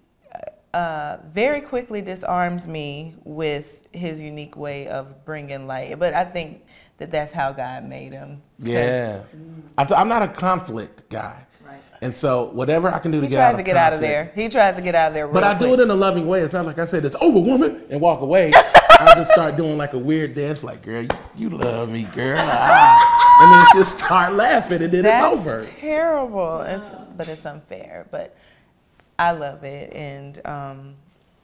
very quickly disarms me with his unique way of bringing light. But I think that's how God made him. Yeah. I'm not a conflict guy. Right. And so whatever I can do to He get out tries of to get out of conflict- there. He tries to get out of there real But I do quick. it in a loving way. It's not like I said, it's over, woman, and walk away. I just start doing like a weird dance, like, girl, you love me, girl. Ah. And then just start laughing, and then That's it's over. terrible. But it's unfair. But I love it, and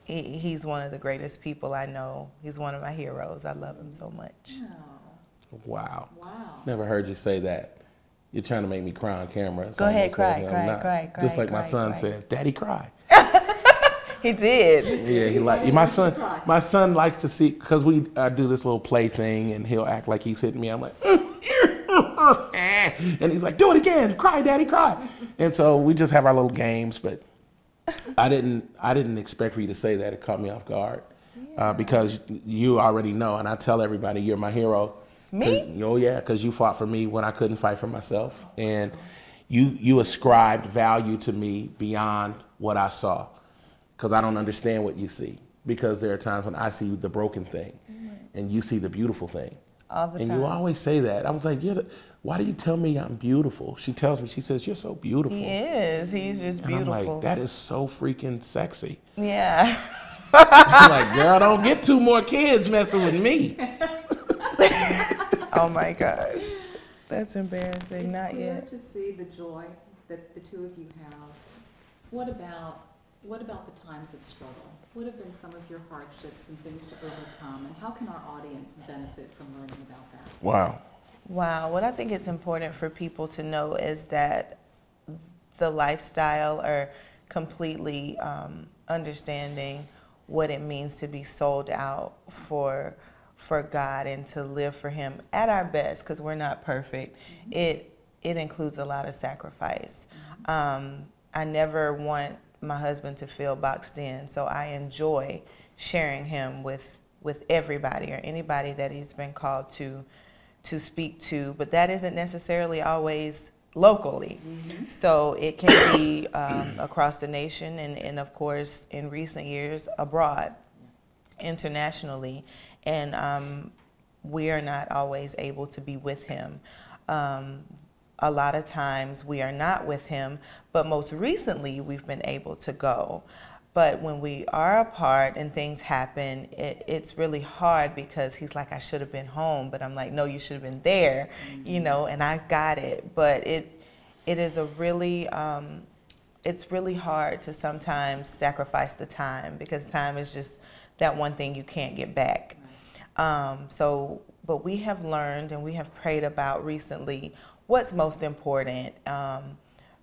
he's one of the greatest people I know. He's one of my heroes. I love him so much. Oh, Wow. wow. Never heard you say that. You're trying to make me cry on camera. It's Go ahead, almost cry, like cry, I'm not. cry, Just cry, like my cry, son cry. says, Daddy, cry. He did. Yeah, he like my son. My son likes to see, because we do this little play thing, and he'll act like he's hitting me. I'm like, and he's like, do it again, cry, Daddy, cry. And so we just have our little games. But I didn't expect for you to say that. It caught me off guard, because you already know, and I tell everybody you're my hero. Me? Oh yeah, because you fought for me when I couldn't fight for myself, and you ascribed value to me beyond what I saw. Because I don't understand what you see. Because there are times when I see the broken thing, and you see the beautiful thing. All the and time. you always say that. I was like, why do you tell me I'm beautiful? She tells me, she says, you're so beautiful. He is. He's just And beautiful. I'm like, that is so freaking sexy. Yeah. I'm like, girl, don't get 2 more kids messing with me. Oh my gosh. That's embarrassing. It's Not clear yet. to see the joy that the two of you have. What about What about the times of struggle? What have been some of your hardships and things to overcome, and how can our audience benefit from learning about that? Wow. Wow. What I think is important for people to know is that the lifestyle or completely understanding what it means to be sold out for God and to live for Him at our best, because we're not perfect. It includes a lot of sacrifice. I never want my husband to feel boxed in, so I enjoy sharing him with everybody or anybody that he's been called to speak to, but that isn't necessarily always locally. So it can be across the nation and of course in recent years abroad, internationally, and we are not always able to be with him. A lot of times we are not with him, but most recently we've been able to go. But when we are apart and things happen, it's really hard because he's like, I should have been home, but I'm like, no, you should have been there, you know, and I got it. But it is a really, it's really hard to sometimes sacrifice the time, because time is just that one thing you can't get back. But we have learned and we have prayed about recently what's most important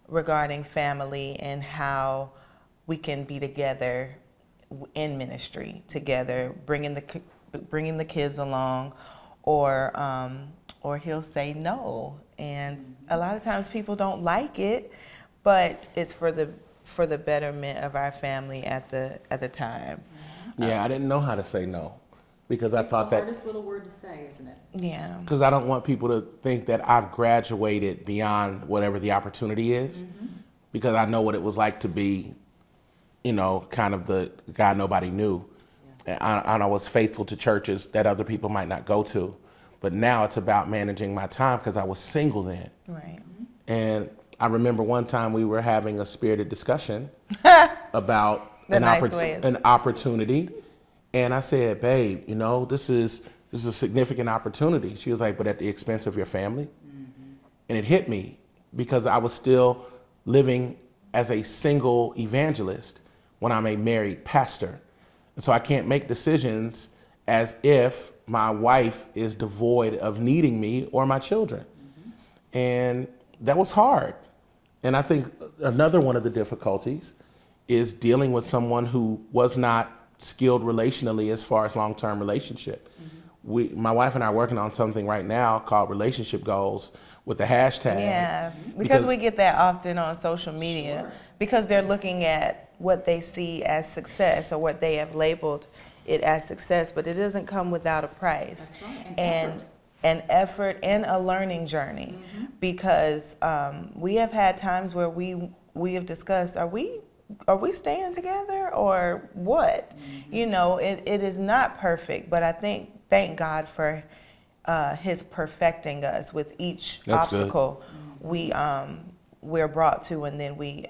regarding family and how we can be together in ministry together, bringing the kids along, or he'll say no, and a lot of times people don't like it, but it's for the betterment of our family at the time. Yeah, I didn't know how to say no, because I thought the that. hardest little word to say, isn't it? Yeah. Because I don't want people to think that I've graduated beyond whatever the opportunity is, because I know what it was like to be, you know, kind of the guy nobody knew. Yeah. And I was faithful to churches that other people might not go to. But now it's about managing my time, because I was single then. Right. And I remember one time we were having a spirited discussion about an opportunity. And I said, babe, you know, this is a significant opportunity. She was like, but at the expense of your family? And it hit me, because I was still living as a single evangelist when I'm a married pastor. And so I can't make decisions as if my wife is devoid of needing me or my children. And that was hard. And I think another one of the difficulties is dealing with someone who was not skilled relationally as far as long-term relationship. My wife and I are working on something right now called relationship goals with the hashtag. Yeah, because we get that often on social media, because they're looking at what they see as success or what they have labeled it as success, but it doesn't come without a price. That's right. And an effort and a learning journey, because we have had times where we have discussed, are we staying together or what? You know, it is not perfect, but I thank God for His perfecting us with each obstacle we're brought to, and then we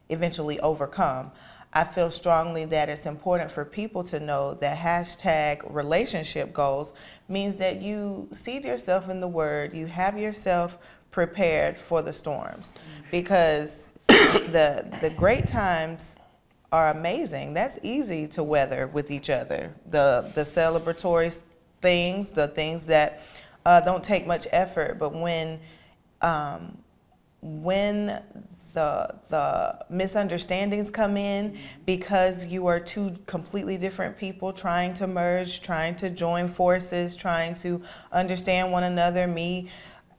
eventually overcome. I feel strongly that it's important for people to know that hashtag relationship goals means that you seed yourself in the Word, you have yourself prepared for the storms, because the great times are amazing. That's easy to weather with each other. The celebratory things, the things that don't take much effort, but when the misunderstandings come in because you are two completely different people trying to merge, trying to join forces, trying to understand one another.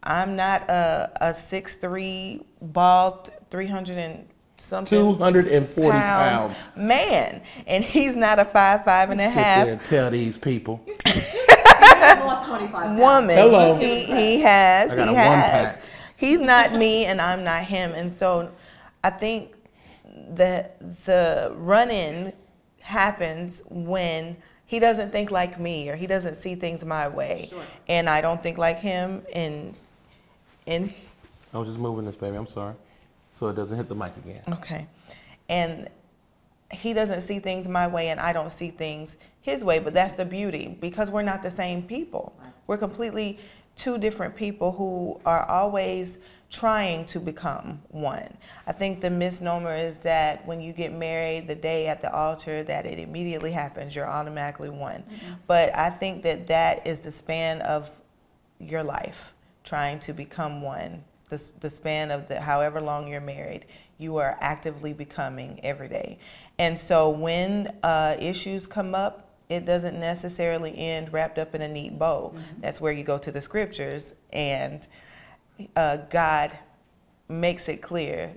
I'm not a 6'3", bald, 300 and something 240 pounds man, and he's not a 5'5" and a half. Sit there and tell these people. Lost 25 pounds. Woman. Hello. He has. I got he a has. 1-pack. He's not me, and I'm not him, and so I think the run-in happens when he doesn't think like me, or he doesn't see things my way, and I don't think like him. And I was just moving this, baby. I'm sorry, so it doesn't hit the mic again. Okay, and he doesn't see things my way, and I don't see things his way. But that's the beauty, because we're not the same people. We're completely two different people who are always trying to become one. I think the misnomer is that when you get married, the day at the altar, that it immediately happens, you're automatically one. But I think that that is the span of your life, trying to become one. The span of however long you're married, you are actively becoming every day. And so when issues come up, it doesn't necessarily end wrapped up in a neat bow. That's where you go to the scriptures, and God makes it clear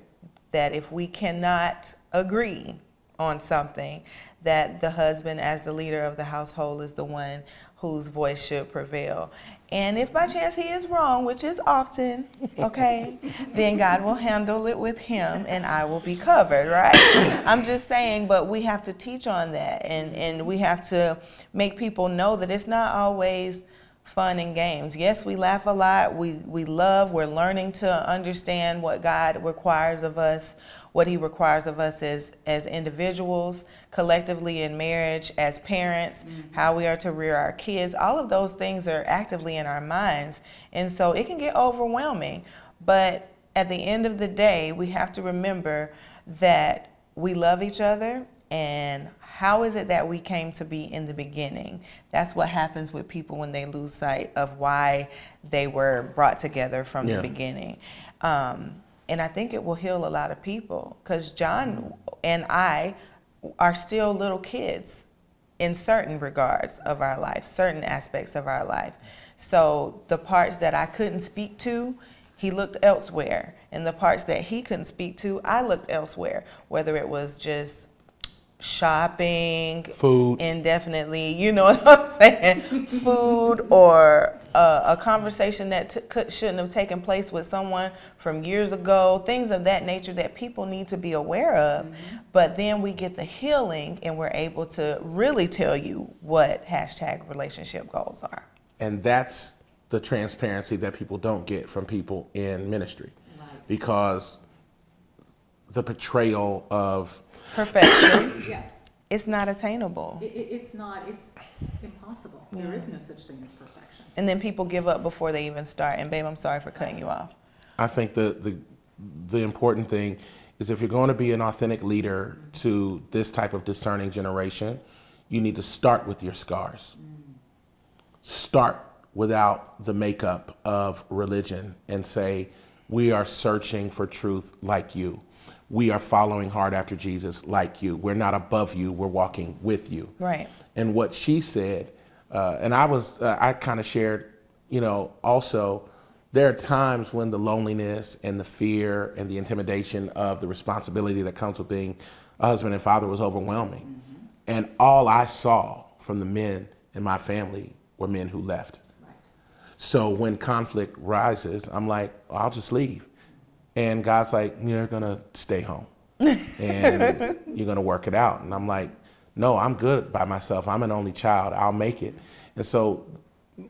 that if we cannot agree on something, that the husband as the leader of the household is the one whose voice should prevail. And if by chance he is wrong, which is often, okay, then God will handle it with him and I will be covered, right? I'm just saying, but we have to teach on that, and we have to make people know that it's not always fun and games. Yes, we laugh a lot, we love, we're learning to understand what God requires of us, what he requires of us as individuals, collectively in marriage, as parents, how we are to rear our kids. All of those things are actively in our minds. And so it can get overwhelming. But at the end of the day, we have to remember that we love each other, and how is it that we came to be in the beginning? That's what happens with people when they lose sight of why they were brought together from the beginning. And I think it will heal a lot of people, because John and I are still little kids in certain regards of our life, certain aspects of our life. So the parts that I couldn't speak to, he looked elsewhere. And the parts that he couldn't speak to, I looked elsewhere, whether it was just shopping, food, indefinitely, you know what I'm saying, food, or a conversation that shouldn't have taken place with someone from years ago, things of that nature that people need to be aware of. But then we get the healing and we're able to really tell you what #relationship goals are. And that's the transparency that people don't get from people in ministry. Because the portrayal of perfection, yes, it's not attainable. It's not. It's impossible. There is no such thing as perfection. And then people give up before they even start. And babe, I'm sorry for cutting you off. I think the important thing is, if you're going to be an authentic leader to this type of discerning generation, you need to start with your scars. Start without the makeup of religion and say, we are searching for truth like you. We are following hard after Jesus like you. We're not above you, we're walking with you. Right. And what she said, and I kind of shared, also, there are times when the loneliness and the fear and the intimidation of the responsibility that comes with being a husband and father was overwhelming. And all I saw from the men in my family were men who left. Right. So when conflict rises, I'm like, I'll just leave. And God's like, you're going to stay home and you're going to work it out. And I'm like, no, I'm good by myself. I'm an only child. I'll make it. And so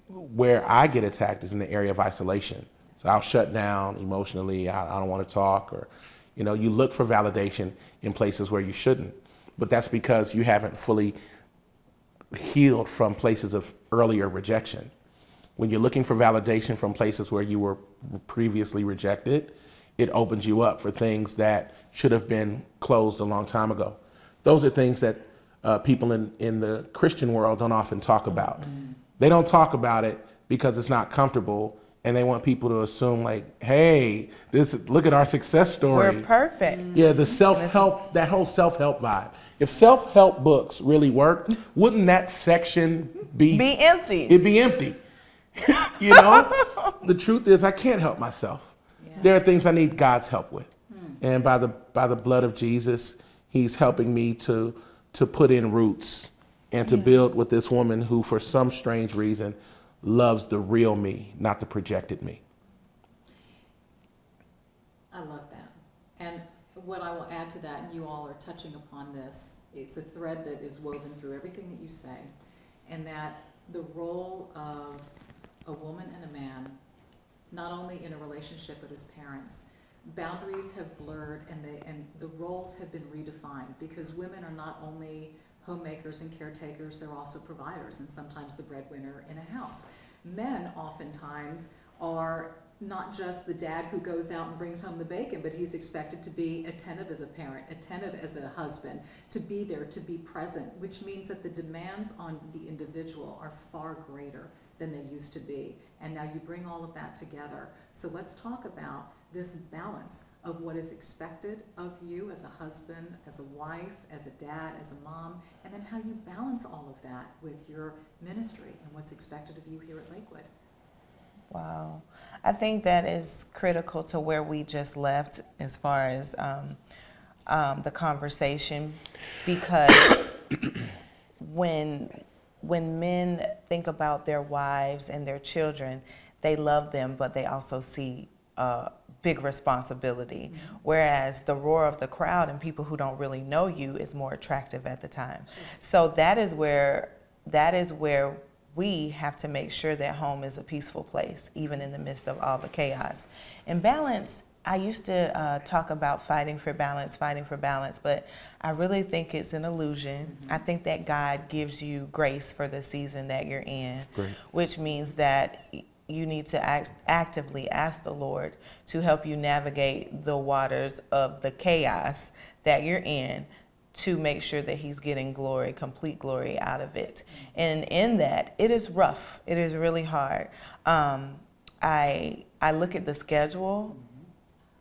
where I get attacked is in the area of isolation. So I'll shut down emotionally. I don't want to talk, or, you look for validation in places where you shouldn't. But that's because you haven't fully healed from places of earlier rejection. When you're looking for validation from places where you were previously rejected, it opens you up for things that should have been closed a long time ago. Those are things that people in the Christian world don't often talk about. They don't talk about it because it's not comfortable, and they want people to assume like, hey, look at our success story. We're perfect. Yeah, the self-help, that whole self-help vibe. If self-help books really worked, wouldn't that section be empty? It'd be empty. The truth is, I can't help myself. There are things I need God's help with. And by the blood of Jesus, he's helping me to put in roots and to build with this woman who, for some strange reason, loves the real me, not the projected me. I love that. And what I will add to that, and you all are touching upon this, it's a thread that is woven through everything that you say, and that the role of a woman and a man, not only in a relationship but as parents, boundaries have blurred, and the roles have been redefined, because women are not only homemakers and caretakers, they're also providers, and sometimes the breadwinner in a house. Men oftentimes are not just the dad who goes out and brings home the bacon, but he's expected to be attentive as a parent, attentive as a husband, to be there, to be present, which means that the demands on the individual are far greater than they used to be. And now you bring all of that together. So let's talk about this balance of what is expected of you as a husband, as a wife, as a dad, as a mom, and then how you balance all of that with your ministry and what's expected of you here at Lakewood. Wow. I think that is critical to where we just left as far as the conversation, because when men think about their wives and their children, they love them, but they also see big responsibility. Mm-hmm. Whereas the roar of the crowd and people who don't really know you is more attractive at the time. Sure. So that is where we have to make sure that home is a peaceful place, even in the midst of all the chaos. And balance, I used to talk about fighting for balance, but I really think it's an illusion. Mm-hmm. I think that God gives you grace for the season that you're in, Great. Which means that you need to actively ask the Lord to help you navigate the waters of the chaos that you're in, to make sure that he's getting glory, complete glory out of it. And in that, it is rough. It is really hard. I look at the schedule.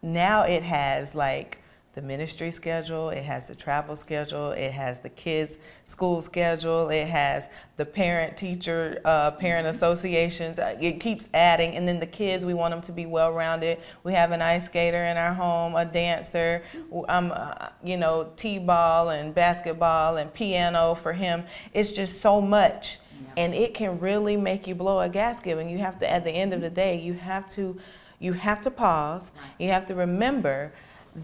Now it has like the ministry schedule, it has the travel schedule, it has the kids' school schedule, it has the parent-teacher, parent associations. It keeps adding, and then the kids, we want them to be well-rounded. We have an ice skater in our home, a dancer, you know, t-ball and basketball and piano for him. It's just so much, and it can really make you blow a gasket. And you have to, at the end of the day, you have to pause. You have to remember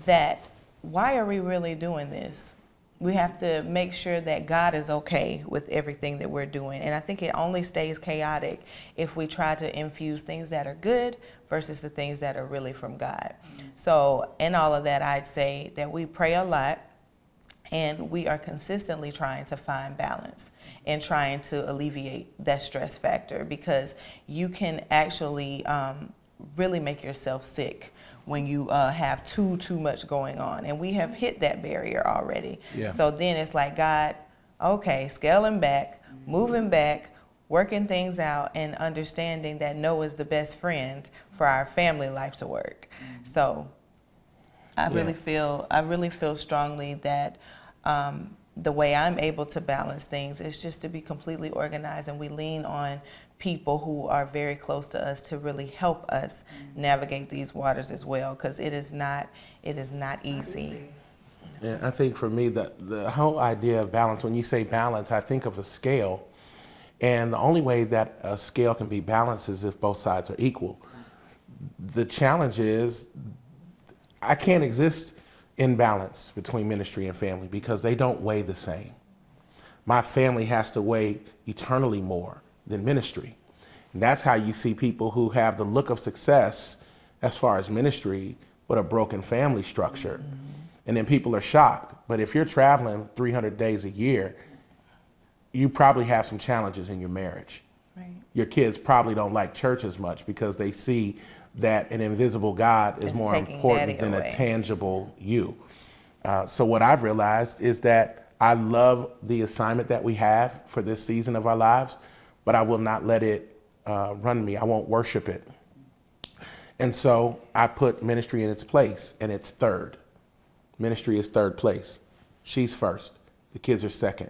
that, why are we really doing this? We have to make sure that God is okay with everything that we're doing. And I think it only stays chaotic if we try to infuse things that are good versus the things that are really from God. Mm-hmm. So in all of that, I'd say that we pray a lot, and we are consistently trying to find balance and trying to alleviate that stress factor, because you can actually really make yourself sick when you have too much going on. And we have hit that barrier already. Yeah. So then it's like, God, okay, scaling back, moving back, working things out, and understanding that no is the best friend for our family life to work. Mm-hmm. So I really feel strongly that the way I'm able to balance things is just to be completely organized, and we lean on people who are very close to us to really help us navigate these waters as well, because it is not easy. Yeah, I think for me, the whole idea of balance, when you say balance, I think of a scale, and the only way that a scale can be balanced is if both sides are equal. The challenge is I can't exist in balance between ministry and family because they don't weigh the same. My family has to weigh eternally more than ministry. And that's how you see people who have the look of success as far as ministry, but a broken family structure. Mm-hmm. And then people are shocked. But if you're traveling 300 days a year, you probably have some challenges in your marriage. Right. Your kids probably don't like church as much because they see that an invisible God is more important than a tangible you. So what I've realized is that I love the assignment that we have for this season of our lives, but I will not let it run me. I won't worship it. And so I put ministry in its place, and it's third. Ministry is third place. She's first. The kids are second.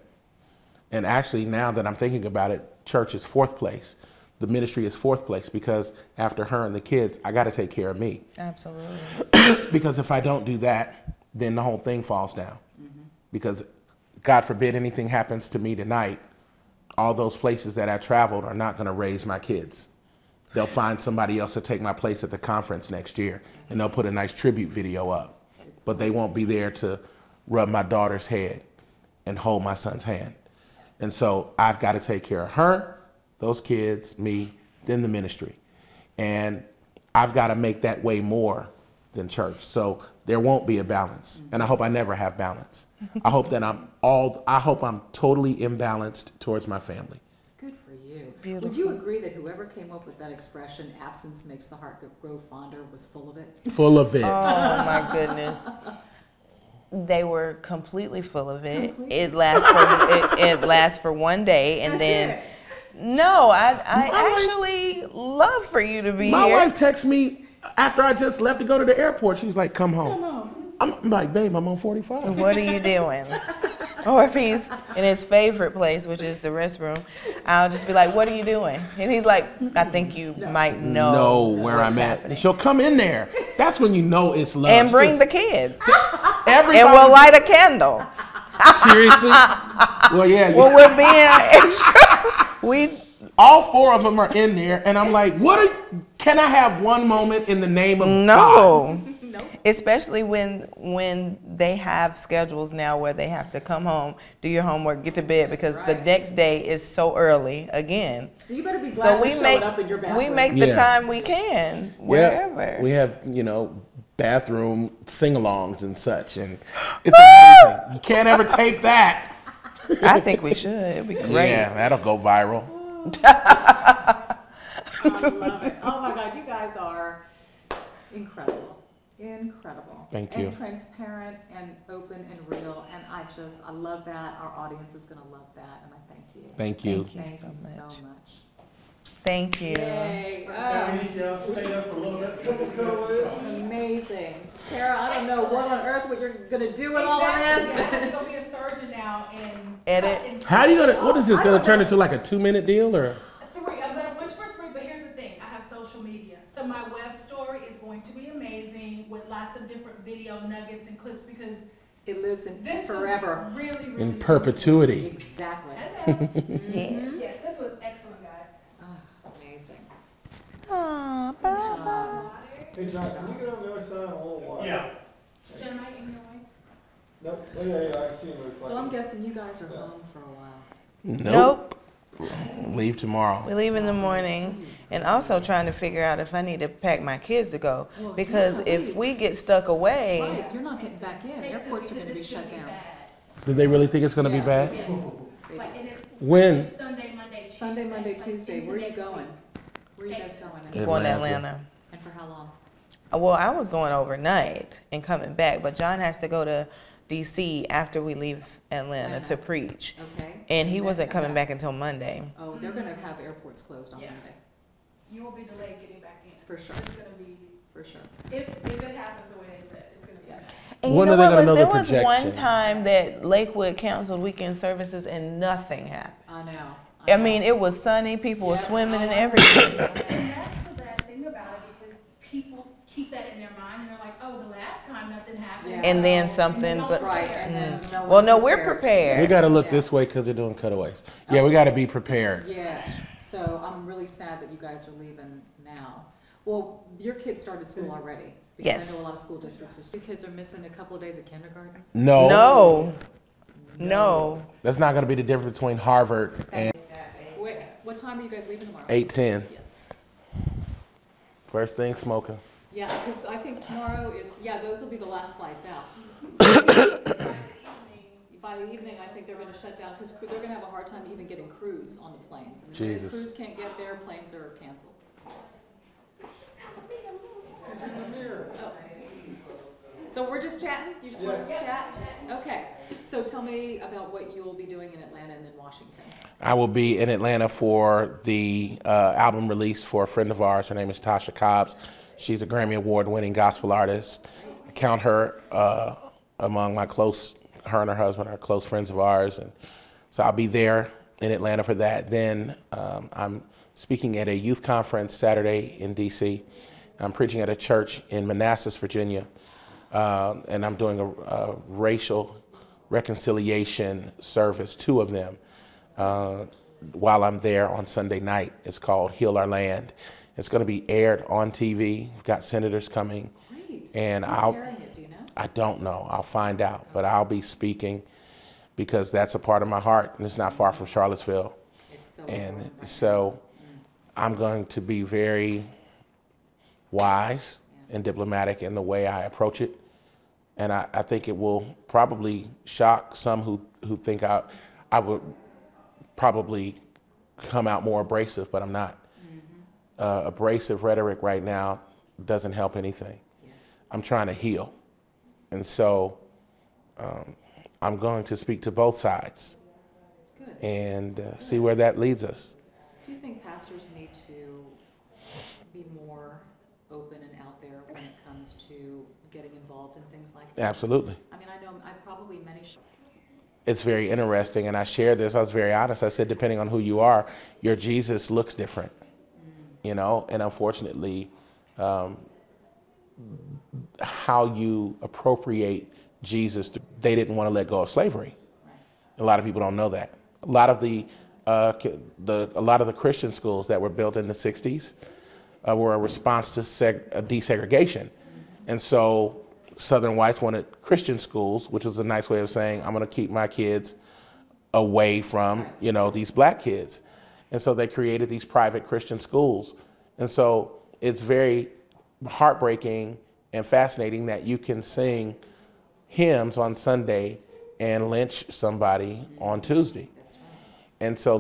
And actually, now that I'm thinking about it, church is fourth place. The ministry is fourth place, because after her and the kids, I got to take care of me. Absolutely. Because if I don't do that, then the whole thing falls down. Mm-hmm. Because God forbid anything happens to me tonight, all those places that I traveled are not going to raise my kids. They'll find somebody else to take my place at the conference next year, and they'll put a nice tribute video up. But they won't be there to rub my daughter's head and hold my son's hand. And so I've got to take care of her, those kids, me, then the ministry. And I've got to make that way more than church. So there won't be a balance. And I hope I never have balance. I hope I'm totally imbalanced towards my family. Good for you. beautiful. Would you agree that whoever came up with that expression, absence makes the heart grow fonder, was full of it? Full of it. Oh my goodness. They were completely full of it. It lasts for one day, and then no, I actually love for you to be My here. wife texted me after I just left to go to the airport. She's like, come home. I'm like, babe, I'm on 45. What are you doing? Or if he's in his favorite place, which is the restroom, I'll just be like, what are you doing? And he's like, I think you might know where what's I'm at. happening. And she'll come in there. That's when you know it's love. And bring the kids. Everybody. And we'll light a candle. Seriously? Well, yeah. Well, we're being extra. All 4 of them are in there, and I'm like, can I have one moment in the name of God? No. Especially when they have schedules now where they have to come home, do your homework, get to bed, because the next day is so early again. So you better be glad we're showing up in your bathroom. We make the time we can, wherever. Yeah, we have, bathroom sing-alongs and such, and it's amazing. You can't ever tape that. I think we should. It'd be great. Yeah, that'll go viral. I love it. Oh my God, you guys are incredible. Incredible. Thank you. And transparent and open and real. And I love that. Our audience is going to love that. And I thank you. Thank you. Thank you so much. Thank you. Yay. We need you to stay there for a little bit. Couple cutaways. Amazing. Kara, I don't know what on earth what you're going to do with all of Exactly. this. I'm gonna be a surgeon now and Edit. How are you what is this going to turn into, like a 2-minute deal, or? 3. I'm gonna push for 3, but here's the thing. I have social media, so my web story is going to be amazing with lots of different video nuggets and clips because It lives in this forever. was really, really In perpetuity. Exactly. Hello. Yeah. Yes, this was excellent, guys. Oh, amazing. Aw, Baba. Hey, John, can you get on the other side a little while? Yeah. Jen, am I in your way? Nope. Oh, yeah, I see the reflection. So I'm guessing you guys are home for a while. Nope. Leave tomorrow. We leave in the morning, and also trying to figure out if I need to pack my kids to go, because if we get stuck away, Right, you're not getting back in. Airports are going to be shut down. Did they really think it's going to be bad? They do. Like, and it's When? Sunday, Monday, Tuesday. Sunday, Monday, It's like Tuesday. into Where are you next week. going? Where are you guys going? Yeah. going to Atlanta. Atlanta. And for how long? Well, I was going overnight and coming back, but John has to go to DC after we leave Atlanta to preach, Okay. and he then wasn't come coming back until Monday. Oh, they're going to have airports closed on Yeah. Monday. You will be delayed getting back in. For sure. It's gonna be, For sure. if it happens the way they said, it's gonna be bad. And When you are know they what gonna know there the was one projection? time that Lakewood canceled weekend services and nothing happened. I know. I mean, it was sunny, people were Yeah. swimming and everything. And that's the bad thing about it, because people keep that in their mind, and they're like, oh, the last time nothing happened. Yeah. And then so- something, and they but don't Right. prepare. And then no well, one's no, we're We prepared. got to look Yeah. this way because they're doing cutaways. Yeah, we got to be prepared. Yeah. So I'm really sad that you guys are leaving now. Well, your kids started school already. Because Yes. I know a lot of school districts are. Kids are missing a couple of days of kindergarten. No. No. That's not going to be the difference between Harvard and Wait, what time are you guys leaving tomorrow? 8:10. Yes. First thing smoking. Yeah, because I think tomorrow is, those will be the last flights out. By the evening, I think they're going to shut down because they're going to have a hard time even getting crews on the planes. And if Jesus. crews can't get there, planes are canceled. Oh. So we're just chatting? You just want us to chat? Okay. So tell me about what you'll be doing in Atlanta and then Washington. I will be in Atlanta for the album release for a friend of ours. Her name is Tasha Cobbs. She's a Grammy Award-winning gospel artist. I count her among my her and her husband are close friends of ours. And so I'll be there in Atlanta for that. Then I'm speaking at a youth conference Saturday in D.C. I'm preaching at a church in Manassas, Virginia. And I'm doing a racial reconciliation service, 2 of them, while I'm there on Sunday night. It's called Heal Our Land. It's going to be aired on TV. We've got senators coming. Great. And Who's I'll, carrying it, do you know? I don't know. I'll find out. But I'll be speaking because that's a part of my heart, and it's not far from Charlottesville. It's so And important right so I'm going to be very wise and diplomatic in the way I approach it. And I think it will probably shock some who think I would probably come out more abrasive, but I'm not. Abrasive rhetoric right now doesn't help anything. Yeah. I'm trying to heal. And so I'm going to speak to both sides. Good. And see where that leads us. Do you think pastors need to be more open and out there when it comes to getting involved in things like that? Absolutely. I mean, I know probably many. It's very interesting, and I shared this. I was very honest. I said, depending on who you are, your Jesus looks different, you know. And unfortunately, how you appropriate Jesus, they didn't want to let go of slavery. Right. A lot of people don't know that. A lot of the Christian schools that were built in the '60s were a response to desegregation, and so Southern whites wanted Christian schools, which was a nice way of saying, I'm going to keep my kids away from, you know, these black kids. And so they created these private Christian schools. And so it's very heartbreaking and fascinating that you can sing hymns on Sunday and lynch somebody on Tuesday. That's right. And so